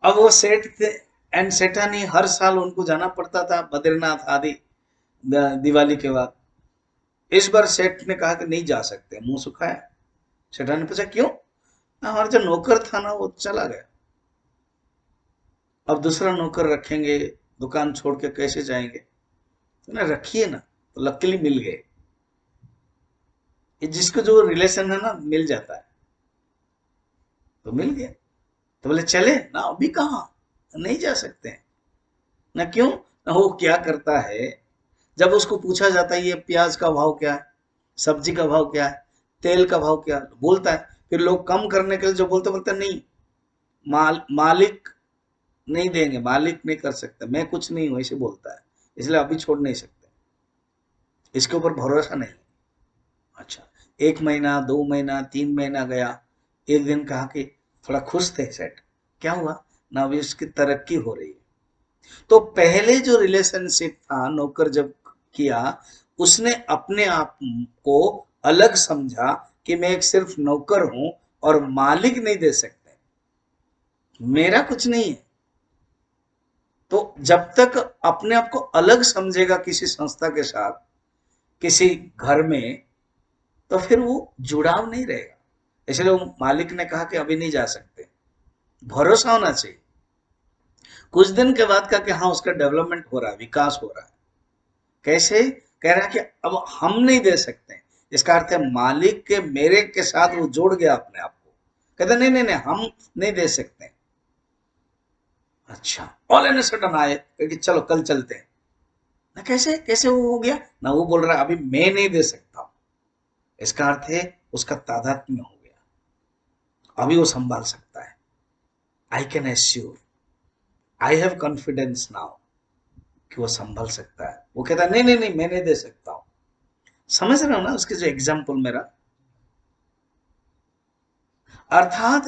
अब वो सेठ थे एंड सेठानी, हर साल उनको जाना पड़ता था बद्रीनाथ आदि दिवाली के बाद। इस बार सेठ ने कहा कि नहीं जा सकते, मुंह सुखाया। सेठानी पूछा क्यों, हमारा जो नौकर था ना वो चला गया, अब दूसरा नौकर रखेंगे, दुकान छोड़ के कैसे जाएंगे, तो ना रखिए ना, तो लकीली मिल गए, जिसको जो रिलेशन है ना मिल जाता है, तो मिल गया, तो बोले चले ना, अभी कहाँ, नहीं जा सकते हैं ना, क्यों ना, वो क्या करता है, जब उसको पूछा जाता है ये प्याज का भाव क्या है, सब्जी का भाव क्या है, तेल का भाव क्या है, बोलता है, फिर लोग कम करने के लिए जो बोलते बोलते नहीं, मालिक नहीं देंगे, मालिक नहीं कर सकते, मैं कुछ नहीं हूं, ऐसे बोलता है, इसलिए अभी छोड़ नहीं सकते, इसके ऊपर भरोसा नहीं। अच्छा, 1 महीना, 2 महीना, 3 महीना गया, एक दिन कहा कि थोड़ा खुश थे सेठ, क्या हुआ ना, अभी उसकी तरक्की हो रही है, तो पहले जो रिलेशनशिप था नौकर जब किया, उसने अपने आप को अलग समझा कि मैं एक सिर्फ नौकर हूं और मालिक नहीं दे सकते, मेरा कुछ नहीं है, तो जब तक अपने आप को अलग समझेगा किसी संस्था के साथ, किसी घर में, तो फिर वो जुड़ाव नहीं रहेगा, इसलिए वो मालिक ने कहा कि अभी नहीं जा सकते, भरोसा होना चाहिए। कुछ दिन के बाद कहा कि हाँ उसका डेवलपमेंट हो रहा है, विकास हो रहा है। कैसे? कह रहा है कि अब हम नहीं दे सकते। इसका अर्थ है मालिक के मेरे के साथ वो जोड़ गया अपने आप को। कहते नहीं नहीं नहीं, हम नहीं दे सकते। अच्छा, ऑल एंड सडन आए कि चलो कल चलते हैं ना। कैसे कैसे वो हो गया ना? वो बोल रहा है अभी मैं नहीं दे सकता। इसका अर्थ है उसका तादात्म्य हो गया, अभी वो संभाल सकता है। I can assure, I have confidence now कि वो संभल सकता है। वो कहता है नहीं नहीं नहीं, मैं नहीं दे सकता हूं। समझ रहे हो ना उसके जो एग्जाम्पल मेरा? अर्थात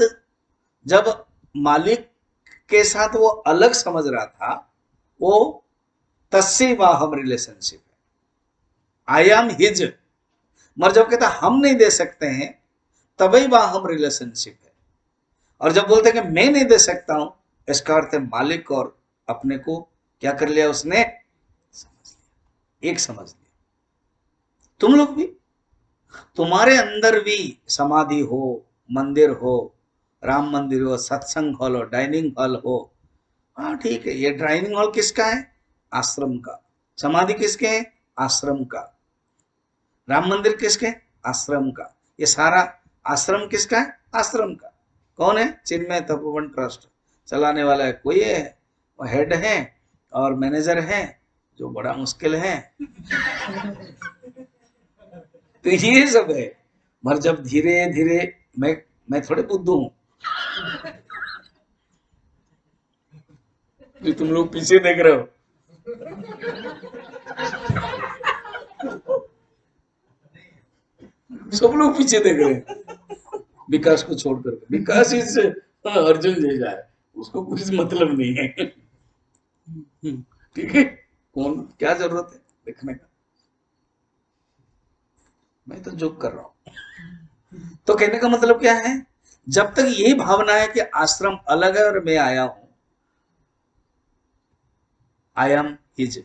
जब मालिक के साथ वो अलग समझ रहा था, वो तस्से वाहम रिलेशनशिप है, आई एम हिज। मगर जब कहता हम नहीं दे सकते हैं, तभी वाहम रिलेशनशिप है। और जब बोलते हैं कि मैं नहीं दे सकता हूं, इसका अर्थ है मालिक और अपने को क्या कर लिया उसने? समझ लिया, एक समझ लिया। तुम लोग भी, तुम्हारे अंदर भी समाधि हो, मंदिर हो, राम मंदिर हो, सत्संग हॉल हो, डाइनिंग हॉल हो, हाँ ठीक है। ये डाइनिंग हॉल किसका है? आश्रम का। समाधि किसके है? आश्रम का। राम मंदिर किसके? आश्रम का। ये सारा आश्रम किसका है? आश्रम का। कौन है? चिन्मय तपोवन ट्रस्ट चलाने वाला है कोई है, वो हेड है और मैनेजर है, जो बड़ा मुश्किल है। तो ये सब है। मगर जब धीरे धीरे, मैं थोड़े बुद्धू हूं जो तुम लोग पीछे देख रहे हो। सब लोग पीछे देख रहे हैं विकास को छोड़कर। विकास इस अर्जुन जैसा है, उसको कुछ मतलब नहीं है। ठीक है, कौन क्या जरूरत है देखने का? मैं तो जोक कर रहा हूं। तो कहने का मतलब क्या है? जब तक यही भावना है कि आश्रम अलग है और मैं आया हूं, आई एम हिज,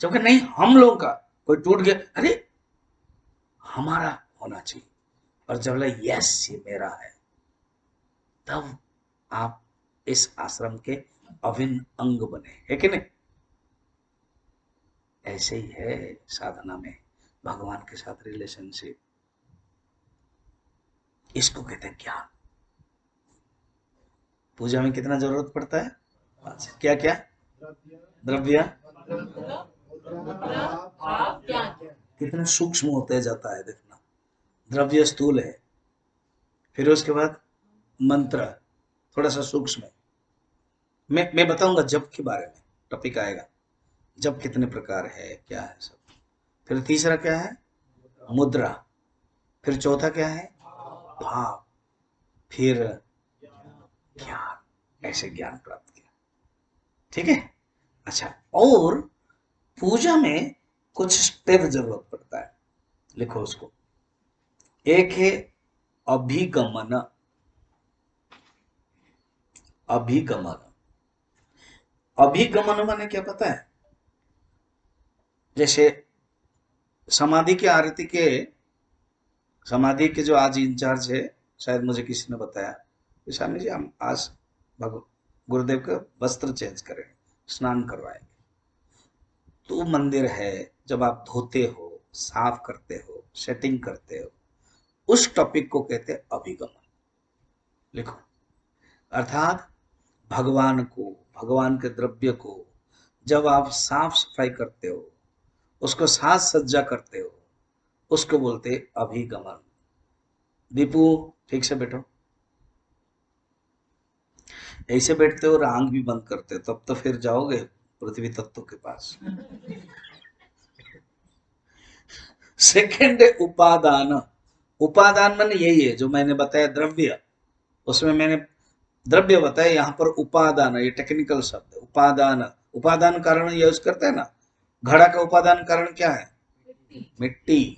जबकि नहीं हम लोगों का कोई टूट गया, अरे हमारा होना चाहिए। और जब लगे यस ये मेरा है, तब आप इस आश्रम के अभिन्न अंग बने, है कि नहीं? ऐसे ही है साधना में भगवान के साथ रिलेशनशिप। इसको कहते हैं ज्ञान। पूजा में कितना जरूरत पड़ता है? अच्छा, क्या क्या? द्रव्य, कितना सूक्ष्म होते जाता है देखना। द्रव्य स्थूल है, फिर उसके बाद मंत्र थोड़ा सा सूक्ष्म है। मैं बताऊंगा जप के बारे में, टॉपिक आएगा। जप कितने प्रकार है, क्या है सब। फिर तीसरा क्या है? मुद्रा। फिर चौथा क्या है? भाव। फिर ज्ञान। ऐसे ज्ञान प्राप्त किया। ठीक है। अच्छा, और पूजा में कुछ स्टेप जरूरत पड़ता है, लिखो उसको। एक है अभिगमन। अभिगमन, अभिगमन माने क्या पता है? जैसे समाधि की आरती के, समाधि के जो आज इंचार्ज है, शायद मुझे किसी ने बताया कि स्वामी जी हम आज गुरुदेव का वस्त्र चेंज करें, स्नान करवाएंगे। तो मंदिर है, जब आप धोते हो, साफ करते हो, सेटिंग करते हो, उस टॉपिक को कहते हैं अभिगमन। लिखो। अर्थात भगवान को, भगवान के द्रव्य को जब आप साफ सफाई करते हो, उसको साज सज्जा करते हो, उसको बोलते अभिगमन। दीपू ठीक से बैठो। ऐसे बैठते हो और आंख भी बंद करते हो, तब तो फिर जाओगे पृथ्वी तत्व के पास। सेकंड है उपादान। उपादान माने यही है जो मैंने बताया द्रव्य, उसमें मैंने द्रव्य बताया, यहां पर उपादान, ये टेक्निकल शब्द है। उपादान, उपादान कारण यूज करते हैं ना। घड़ा का उपादान कारण क्या है? मिट्टी।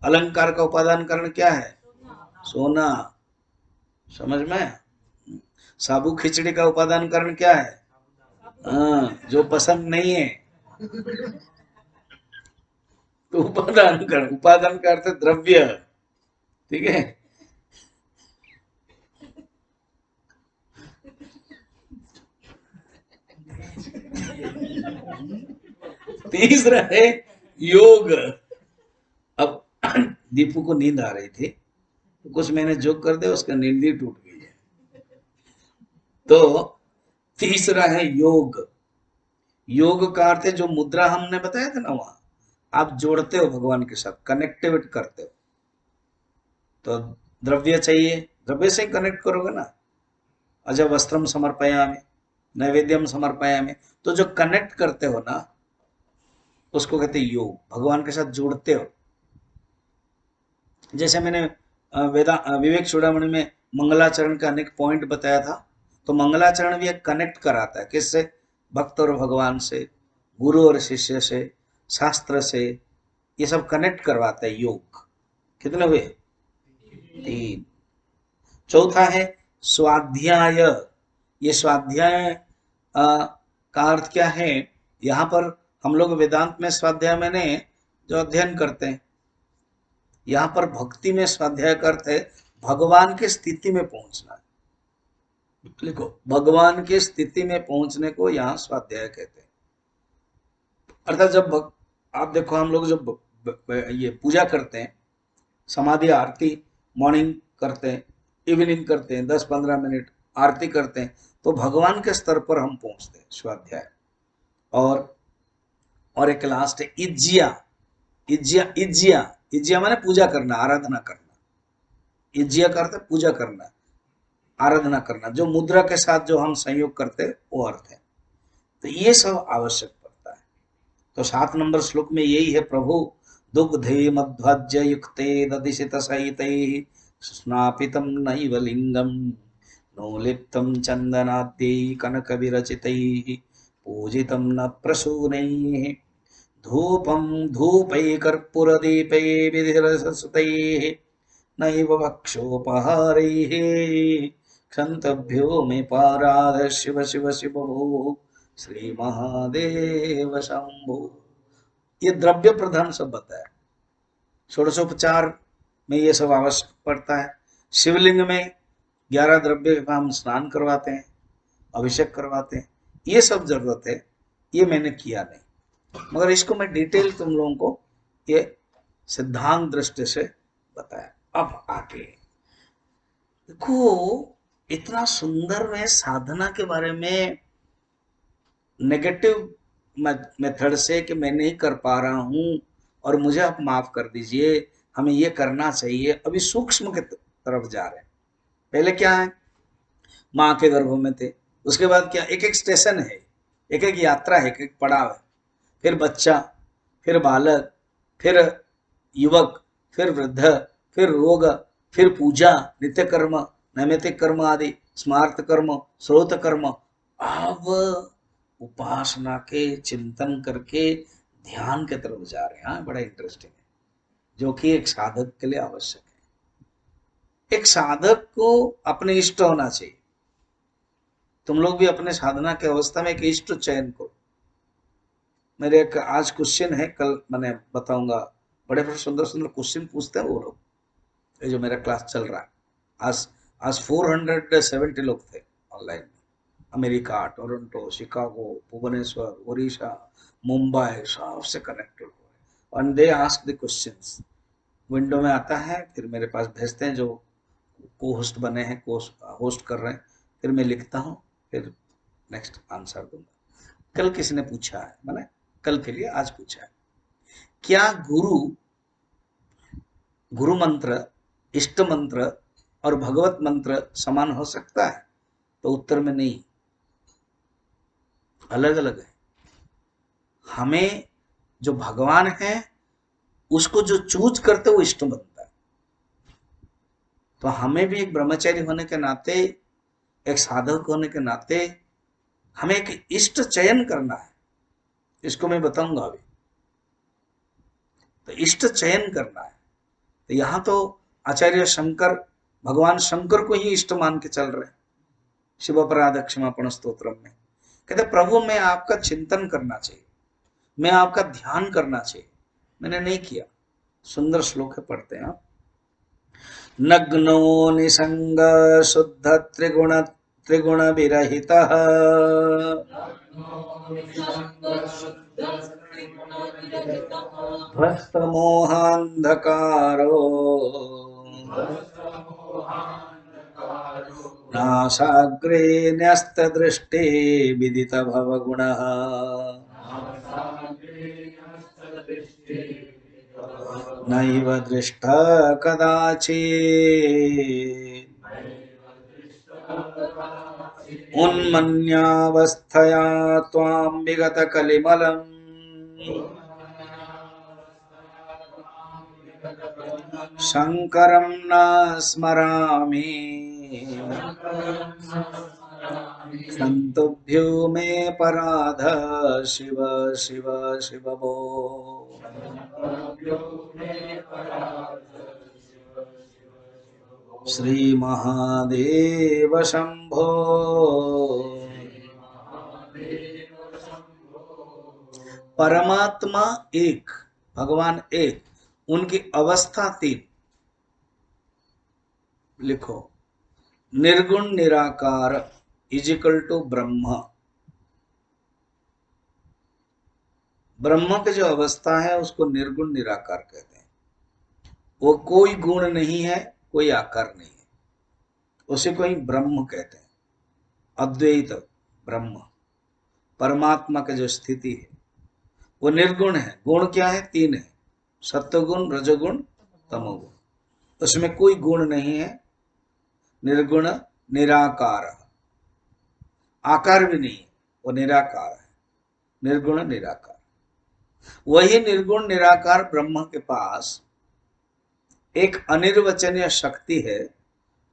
अलंकार का उपादान कारण क्या है? सोना। समझ में? साबु खिचड़ी का उपादान कारण क्या है? हाँ, जो पसंद नहीं है। तो उपादान कारण, उपादान का अर्थ द्रव्य। ठीक है। तीसरा है योग। अब दीपू को नींद आ रही थी, तो कुछ मैंने जोक कर दिया, उसका नींद ही टूट गई है। तो तीसरा है योग। योग का अर्थ है जो मुद्रा हमने बताया था ना, वहां आप जोड़ते हो भगवान के साथ, कनेक्टिविट करते हो। तो द्रव्य चाहिए, द्रव्य से कनेक्ट करोगे ना। अज वस्त्रम समर्पयामि, नैवेद्यम समर्पयामि, तो जो कनेक्ट करते हो ना, उसको कहते हैं योग। भगवान के साथ जोड़ते हो। जैसे मैंने विवेक चूड़ामणि में मंगलाचरण का अनेक पॉइंट बताया था, तो मंगलाचरण भी एक कनेक्ट कराता है, किससे? भक्त और भगवान से, गुरु और शिष्य से, शास्त्र से, ये सब कनेक्ट करवाता है योग। कितने हुए? 3। चौथा है स्वाध्याय। ये स्वाध्याय का अर्थ क्या है? यहाँ पर हम लोग वेदांत में स्वाध्याय मैंने जो अध्ययन करते हैं, यहाँ पर भक्ति में स्वाध्याय का अर्थ है भगवान की स्थिति में पहुंचना। लिखो, भगवान की स्थिति में पहुंचने को यहाँ स्वाध्याय कहते हैं। अर्थात जब आप देखो, हम लोग जब ये पूजा करते हैं, समाधि आरती मॉर्निंग करते हैं, इवनिंग करते हैं, 10-15 मिनट आरती करते हैं, तो भगवान के स्तर पर हम पहुंचते हैं, स्वाध्याय। और एक लास्ट है इज्जिया। इज्जिया माने पूजा करना, आराधना करना। इज्जिया का अर्थ है पूजा करना, आराधना करना। जो मुद्रा के साथ जो हम संयोग करते हैं, वो अर्थ है। तो ये सब आवश्यक पड़ता है। तो 7 नंबर श्लोक में यही है, प्रभु दुग्धे मध्वज्य युक्ते ददिशित सहितैः स्नापितं नैव लिंगम नोलिप्तं चंदनाद्यै कनक विरचितैः पूजितं न प्रसूनैः धूपं धूपै कर्पूरदीपै विधिरसुतैः नैव भक्षोपहारैः क्षन्तभ्यो मे पाराध शिव शिव शिव भो श्री महादेव शंभो। ये द्रव्य प्रधान सब बताया। षोडशोपचार में ये सब आवश्यक पड़ता है। शिवलिंग में 11 द्रव्य का हम स्नान करवाते हैं, अभिषेक करवाते हैं, ये सब जरूरत है। ये मैंने किया नहीं, मगर इसको मैं डिटेल तुम लोगों को ये सिद्धांत दृष्टि से बताया। अब आगे देखो, इतना सुंदर मैं साधना के बारे में नेगेटिव मेथड से कि मैं नहीं कर पा रहा हूं और मुझे आप माफ कर दीजिए, हमें ये करना चाहिए, अभी सूक्ष्म के तरफ जा रहे हैं। पहले क्या है, माँ के गर्भ में थे, उसके बाद क्या, एक एक स्टेशन है, एक एक यात्रा है, एक एक पड़ाव है। फिर बच्चा, फिर बालक, फिर युवक, फिर वृद्ध, फिर रोग, फिर पूजा, नित्य कर्म, नैमित्तिक कर्म आदि, स्मार्त कर्म, स्रोत कर्म। अब उपासना के चिंतन करके ध्यान के तरफ जा रहे हैं। हाँ, बड़ा इंटरेस्टिंग है, जो कि एक साधक के लिए आवश्यक है। एक साधक को अपने इष्ट होना चाहिए। तुम लोग भी अपने साधना के अवस्था में एक इष्ट चयन करो। मेरे एक आज क्वेश्चन है, कल मैंने बताऊंगा। बड़े बड़े सुंदर सुंदर क्वेश्चन पूछते हैं वो लोग, ये जो मेरा क्लास चल रहा है। आज 470 लोग थे ऑनलाइन में। America, Toronto, Chicago, Bhubaneswar, Odisha, Mumbai, सबसे कनेक्टेड हुए। And they ask the questions. Window में आता है, फिर मेरे पास भेजते हैं जो को होस्ट बने हैं, को होस्ट कर रहे हैं, फिर मैं लिखता हूँ, फिर नेक्स्ट आंसर दूंगा। कल किसी ने पूछा है, मैंने कल के लिए आज पूछा है, क्या गुरु मंत्र, इष्ट मंत्र और भगवत मंत्र समान हो सकता है? तो उत्तर में नहीं, अलग अलग है। हमें जो भगवान है उसको जो चूज करते वो इष्ट बनता है। तो हमें भी एक ब्रह्मचारी होने के नाते, एक साधक होने के नाते हमें एक इष्ट चयन करना है। इसको मैं बताऊंगा अभी। तो इष्ट चयन करना है। तो यहां तो आचार्य शंकर, भगवान शंकर को ही इष्ट मान के चल रहे हैं। शिव अपराध क्षमापण स्तोत्रम में कहते प्रभु मैं आपका चिंतन करना चाहिए, मैं आपका ध्यान करना चाहिए, मैंने नहीं किया। सुंदर श्लोक है, पढ़ते हैं आप। नग्नो निसंग शुद्ध त्रिगुण विरहितः भ्रष्टमोहान्धकारो नासाग्रे न्यस्तदृष्टे विदितभवगुणः नैव दृष्टः कदाचित् उन्मन्यावस्थया त्वां विगतकलिमलम् शङ्करं न स्मरामि सन्तुभ्यो मे पराध शिव शिव शिव भो। श्री महादेव शंभो। परमात्मा एक, भगवान एक, उनकी अवस्था तीन। लिखो, निर्गुण निराकार इज इक्वल टू ब्रह्म। ब्रह्म की जो अवस्था है उसको निर्गुण निराकार कहते हैं। वो कोई गुण नहीं है, कोई आकार नहीं है, उसे कोई ब्रह्म कहते हैं। अद्वैत ब्रह्म परमात्मा की जो स्थिति है वो निर्गुण है। गुण क्या है? तीन है, सत्वगुण, रजोगुण, तमोगुण। उसमें कोई गुण नहीं है। निर्गुण निराकार, आकार भी नहीं है, वो निराकार है, निर्गुण निराकार। वही निर्गुण निराकार ब्रह्म के पास एक अनिर्वचनीय शक्ति है,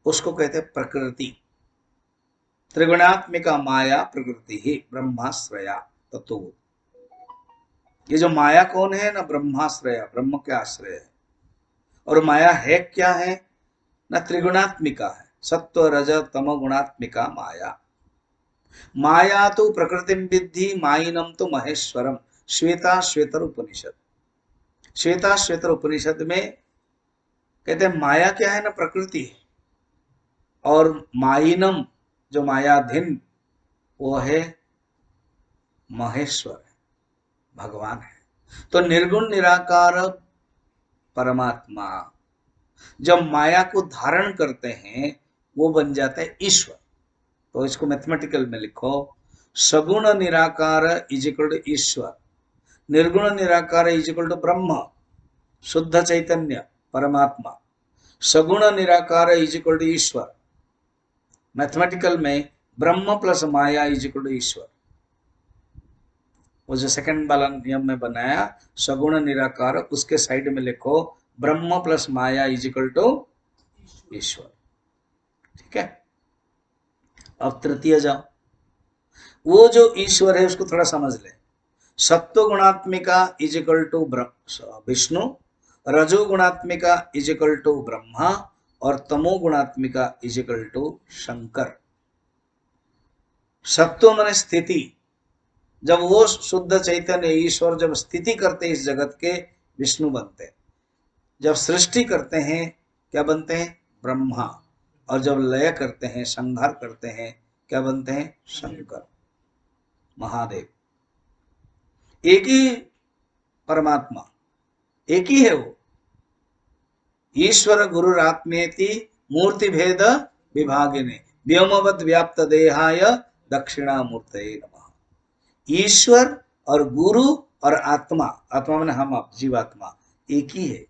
उसको कहते हैं प्रकृति। त्रिगुणात्मिका माया प्रकृति ही ब्रह्माश्रया तत्व। ये जो माया कौन है ना? ब्रह्माश्रया, ब्रह्म के आश्रय है। और माया है क्या है ना? त्रिगुणात्मिका है, सत्व रज तम गुणात्मिका माया। माया तो प्रकृति विद्धि माइनम तो महेश्वरम। श्वेता श्वेतर उपनिषद, श्वेता श्वेतर उपनिषद में कहते हैं माया क्या है ना? प्रकृति है। और माइनम जो मायाधीन वो है महेश्वर है, भगवान है। तो निर्गुण निराकार परमात्मा जब माया को धारण करते हैं वो बन जाता है ईश्वर। तो इसको मैथमेटिकल में लिखो, सगुण निराकार इज इक्वल टू ईश्वर, निर्गुण निराकार इज इक्वल टू ब्रह्म शुद्ध चैतन्य परमात्मा, सगुण निराकार इज इक्वल टू ईश्वर। मैथमेटिकल में ब्रह्म प्लस माया इज इक्वल टू ईश्वर। वो जो सेकंड वाला नियम में बनाया सगुण निराकार, उसके साइड में लिखो ब्रह्म प्लस माया इज इक्वल टू ईश्वर। ठीक है, अब तृतीय जाओ। वो जो ईश्वर है उसको थोड़ा समझ ले। सत्व गुणात्मिका इज इक्वल टू विष्णु, रजो गुणात्मिका इज इक्वल टू ब्रह्मा और तमो गुणात्मिका इज इक्वल टू शंकर। सत्व माने स्थिति, जब वो शुद्ध चैतन्य ईश्वर जब स्थिति करते इस जगत के, विष्णु बनते। जब सृष्टि करते हैं क्या बनते हैं? ब्रह्मा। और जब लय करते हैं, संहार करते हैं, क्या बनते हैं? शंकर, महादेव। एक ही परमात्मा, एक ही है वो। ईश्वर गुरुरात्मेति मूर्ति भेद विभागिने व्योमवद व्याप्त देहाय दक्षिणामूर्तये नमः। ईश्वर और गुरु और आत्मा, आत्मा माने हम आप जीवात्मा, एक ही है।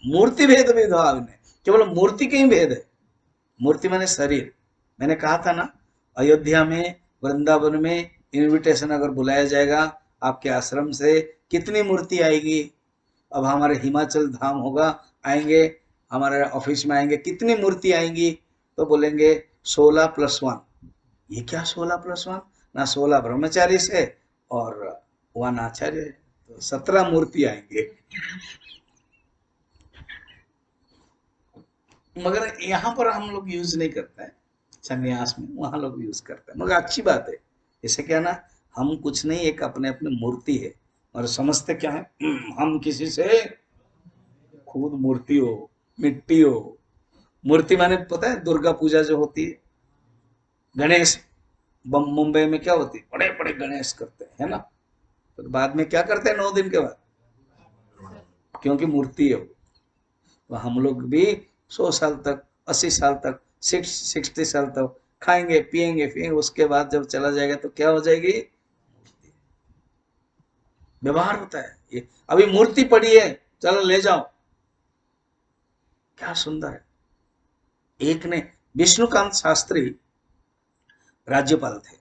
मूर्ति भेद विभागिने, केवल मूर्ति के ही भेद है। मूर्ति माने शरीर। मैंने कहा था ना, अयोध्या में, वृंदावन में इनविटेशन अगर बुलाया जाएगा आपके आश्रम से, कितनी मूर्ति आएगी? अब हमारे हिमाचल धाम होगा, आएंगे, हमारे ऑफिस में आएंगे, कितनी मूर्ति आएंगी? तो बोलेंगे 16+1। ये क्या 16+1? ना 16 ब्रह्मचारी से और 1 आचार्य, तो 17 मूर्ति आएंगे। मगर यहाँ पर हम लोग यूज नहीं करते हैं संन्यास में, वहां लोग यूज करते हैं, मगर अच्छी बात है। इसे क्या ना, हम कुछ नहीं, एक अपने अपने मूर्ति है और समझते क्या है, हम किसी से खुद मूर्ति हो, मिट्टी हो। मूर्ति माने पता है दुर्गा पूजा जो होती है, गणेश मुंबई में क्या होती, बड़े बड़े गणेश करते हैं, है ना, तो बाद में क्या करते हैं 9 दिन के बाद, क्योंकि मूर्ति है वो। तो हम लोग भी 100 साल तक, 80 साल तक, 60 साल तक खाएंगे पिएंगे, फिर उसके बाद जब चला जाएगा तो क्या हो जाएगी, व्यवहार होता है ये। अभी मूर्ति पड़ी है, चलो ले जाओ, क्या सुंदर है। एक ने, विष्णुकांत शास्त्री राज्यपाल थे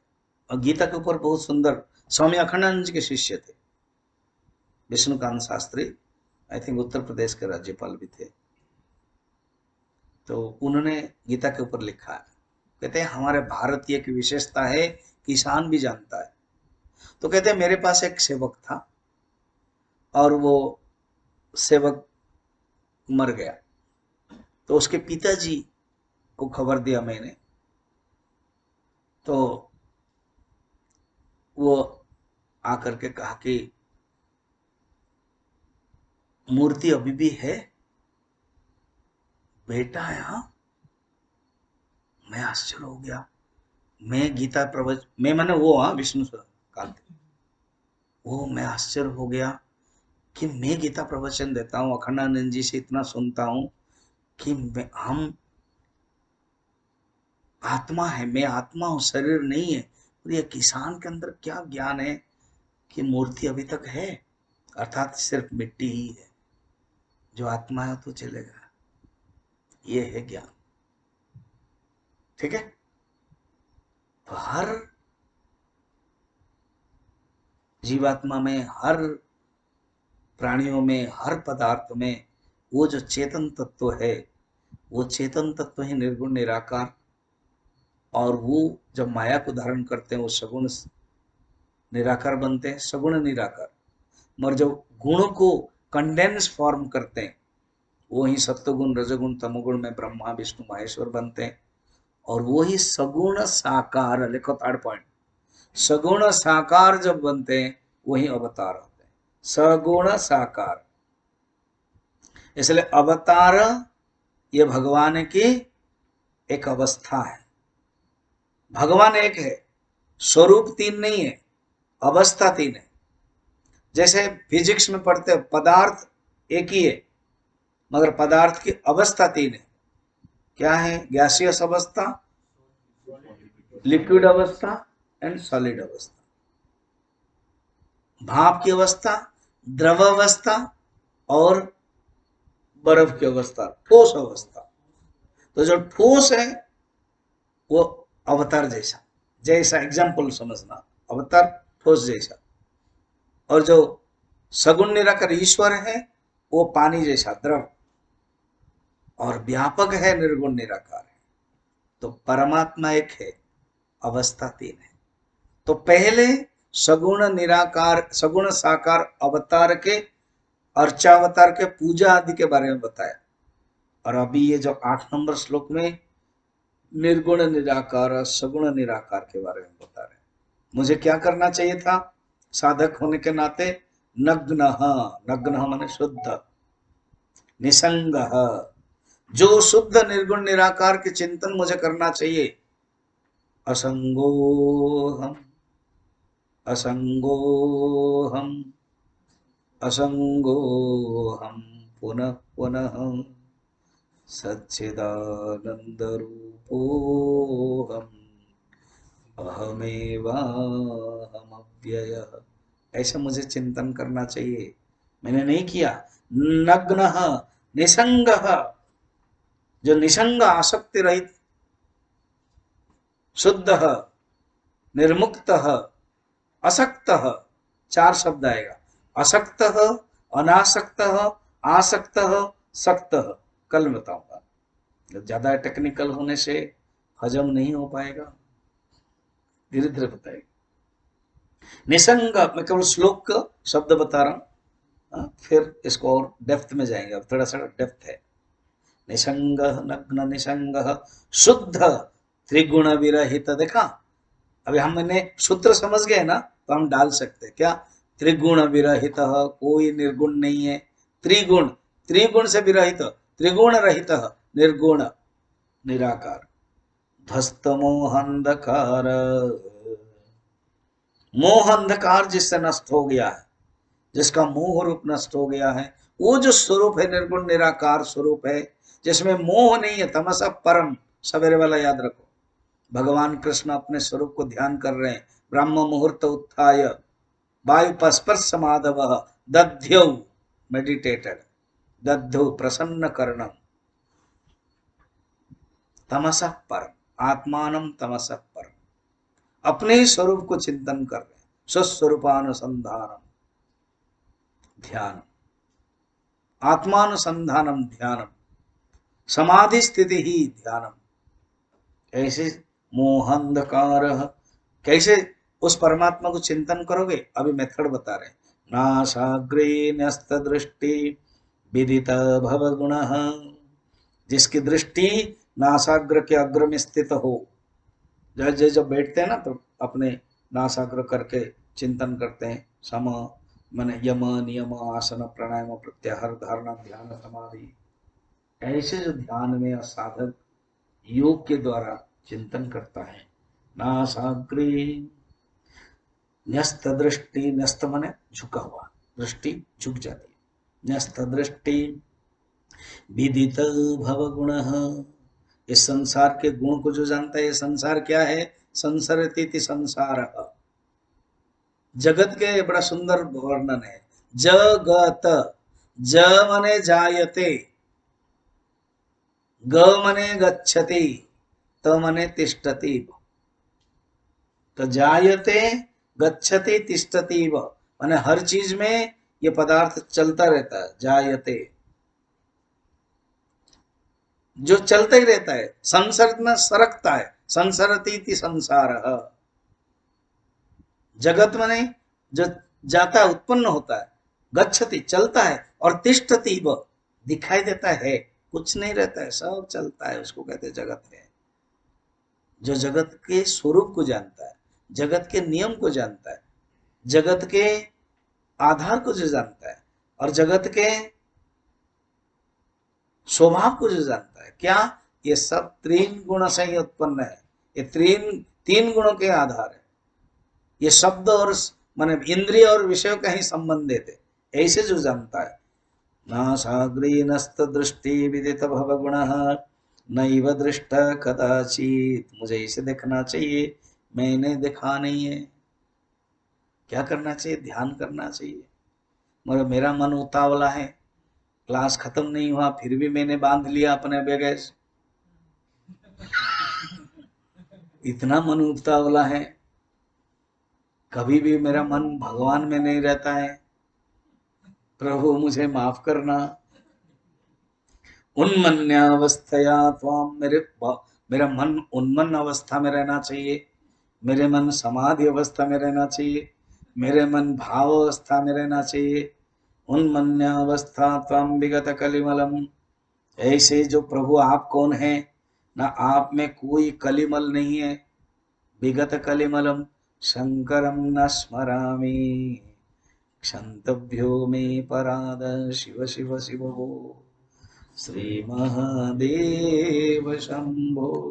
और गीता के ऊपर बहुत सुंदर, स्वामी अखंडानंद जी के शिष्य थे विष्णुकांत शास्त्री, आई थिंक उत्तर प्रदेश के राज्यपाल भी थे। तो उन्होंने गीता के ऊपर लिखा है, कहते हैं हमारे भारतीय की विशेषता है किसान भी जानता है। तो कहते हैं मेरे पास एक सेवक था और वो सेवक मर गया, तो उसके पिताजी को खबर दिया मैंने, तो वो आकर के कहा कि मूर्ति अभी भी है बेटा यहाँ। मैं आश्चर्य हो गया, मैं गीता प्रवचन, मैं मैंने वो, हाँ विष्णु कांत, वो मैं आश्चर्य हो गया कि मैं गीता प्रवचन देता हूँ, अखंडानंद जी से इतना सुनता हूँ कि हम आत्मा है, मैं आत्मा हूँ, शरीर नहीं है। और ये किसान के अंदर क्या ज्ञान है कि मूर्ति अभी तक है, अर्थात सिर्फ मिट्टी ही है, जो आत्मा है तो चलेगा, ये है ज्ञान। ठीक है, तो हर जीवात्मा में, हर प्राणियों में, हर पदार्थ में वो जो चेतन तत्व है, वो चेतन तत्व ही निर्गुण निराकार, और वो जब माया को धारण करते हैं वो सगुण निराकार बनते हैं, सगुण निराकार। मगर जब गुण को कंडेंस फॉर्म करते हैं, वो ही सत्वगुण रजगुण तमोगुण में ब्रह्मा विष्णु महेश्वर बनते हैं। और वो ही सगुण साकार, लिखो थर्ड पॉइंट, सगुण साकार जब बनते हैं वही अवतार होते हैं, सगुण साकार। इसलिए अवतार ये भगवान की एक अवस्था है। भगवान एक है, स्वरूप तीन नहीं है, अवस्था तीन है। जैसे फिजिक्स में पढ़ते हैं पदार्थ एक ही है, मगर पदार्थ की अवस्था तीन है। क्या है, गैसियस अवस्था, लिक्विड अवस्था एंड सॉलिड अवस्था। भाप की अवस्था, द्रव अवस्था और बर्फ की अवस्था, ठोस अवस्था। तो जो ठोस है वो अवतार जैसा, जैसा एग्जाम्पल समझना, अवतार ठोस जैसा। और जो सगुण निराकार ईश्वर है वो पानी जैसा द्रव, और व्यापक है निर्गुण निराकार है। तो परमात्मा एक है, अवस्था तीन है। तो पहले सगुण निराकार, सगुण साकार अवतार के, अर्चावतार के पूजा आदि के बारे में बताया। और अभी ये जो 8 नंबर श्लोक में निर्गुण निराकार सगुण निराकार के बारे में बता रहे हैं। मुझे क्या करना चाहिए था साधक होने के नाते, नग्न, नग्न माने शुद्ध, निसंग, जो शुद्ध निर्गुण निराकार के चिंतन मुझे करना चाहिए। असंगोहम असंगोहम असंगोहम पुनः पुनः सच्चिदानंद रूपोहम अहमेवाहमव्यय। ऐसा मुझे चिंतन करना चाहिए, मैंने नहीं किया। नग्न निसंग, जो निसंग आसक्ति रहित, शुद्ध, निर्मुक्त, असक्त, चार शब्द आएगा, असक्त, अनासक्त, आसक्त, सक्त। कल बताऊंगा, ज्यादा टेक्निकल होने से हजम नहीं हो पाएगा, धीरे धीरे बताएगा। निसंग, मैं केवल श्लोक का शब्द बता रहा हूं, फिर इसको और डेप्थ में जाएंगे, अब थोड़ा सा डेप्थ है। निसंग, नग्न निसंग, शुद्ध, त्रिगुण विरहित। देखा, अभी हमने सूत्र समझ गए ना, तो हम डाल सकते हैं क्या, त्रिगुण विरहित, कोई निर्गुण नहीं है। त्रिगुण, त्रिगुण से विरहित, त्रिगुण रहित, निर्गुण निराकार। ध्वस्तमोहंधकार मोह अंधकार जिससे नष्ट हो गया है, जिसका मोह रूप नष्ट हो गया है, वो जो स्वरूप है निर्गुण निराकार स्वरूप है, जिसमें मोह नहीं है, तमसा परम। सवेरे वाला याद रखो, भगवान कृष्ण अपने स्वरूप को ध्यान कर रहे हैं। ब्रह्म मुहूर्त उत्थाय वायु पस्पर्श समाधव दध्यौ, मेडिटेटेड, दद्धौ प्रसन्न करणम, तमसा परम, आत्मानम तमसा परम। अपने ही स्वरूप को चिंतन कर रहे हैं। स्वस्वरूपानुसंधानम ध्यान, आत्मानुसंधानम ध्यानम, समाधि स्थिति ही ध्यानम। ऐसे मोहांधकार, कैसे उस परमात्मा को चिंतन करोगे, अभी मेथड बता रहे हैं। नासाग्रे न्यस्त दृष्टि विदित भव गुण, जिसकी दृष्टि नासाग्र के अग्र में स्थित हो। जब बैठते हैं ना तो अपने नासाग्र करके चिंतन करते हैं। सम मन यम नियम आसन प्राणायाम प्रत्याहार धारणा ध्यान समाधि, ऐसे जो ध्यान में साधक योग के द्वारा चिंतन करता है। नासाग्रे न्यस्त दृष्टि, न्यस्त माने झुका हुआ, दृष्टि झुक जाती है। न्यस्त दृष्टि विदित भव गुण, इस संसार के गुण को जो जानता है। ये संसार क्या है? संसरति संसार, जगत के बड़ा सुंदर वर्णन है। जगत, ज मने जायते, ग मने गच्छति, त मने तिष्ठति। तो जायते गच्छति तिष्ठति व, माने हर चीज में ये पदार्थ चलता रहता है। जायते, जो चलता ही रहता है। संसर्ग में सरकता है, संसरती संसार। जगत माने जो जाता है, उत्पन्न होता है। गच्छति चलता है, और तिष्ठति व दिखाई देता है, कुछ नहीं रहता है, सब चलता है, उसको कहते हैं जगत है। जो जगत के स्वरूप को जानता है, जगत के नियम को जानता है, जगत के आधार को जो जानता है, और जगत के स्वभाव को जो जानता है, क्या ये सब तीन गुण से ही उत्पन्न है। ये तीन गुणों के आधार है। ये शब्द और माने इंद्रिय और विषय का ही संबंधित है। ऐसे जो जानता है। नासाग्रे नस्त दृष्टि विदित भव गुण नैव दृष्ट कदाचित, मुझे इसे देखना चाहिए, मैंने देखा नहीं है। क्या करना चाहिए? ध्यान करना चाहिए। मगर मेरा मन उतावला है, क्लास खत्म नहीं हुआ फिर भी मैंने बांध लिया अपने बैगेज। इतना मन उतावला है, कभी भी मेरा मन भगवान में नहीं रहता है। प्रभु मुझे माफ करना। उन्मन्यावस्थया त्वाम, मेरा मन उन्मन्न अवस्था में रहना चाहिए। मेरे मन समाधि अवस्था में रहना चाहिए। मेरे मन भाव अवस्था में रहना चाहिए। उन्मन्यावस्था त्वाम विगत कलिमलम, ऐसे जो प्रभु आप कौन है? ना आप में कोई कलिमल नहीं है। विगत कलिमलम शंकरम न स्मरामि, क्षंतव्यो मे पराद शिव शिव शिव श्री महादेव शंभो।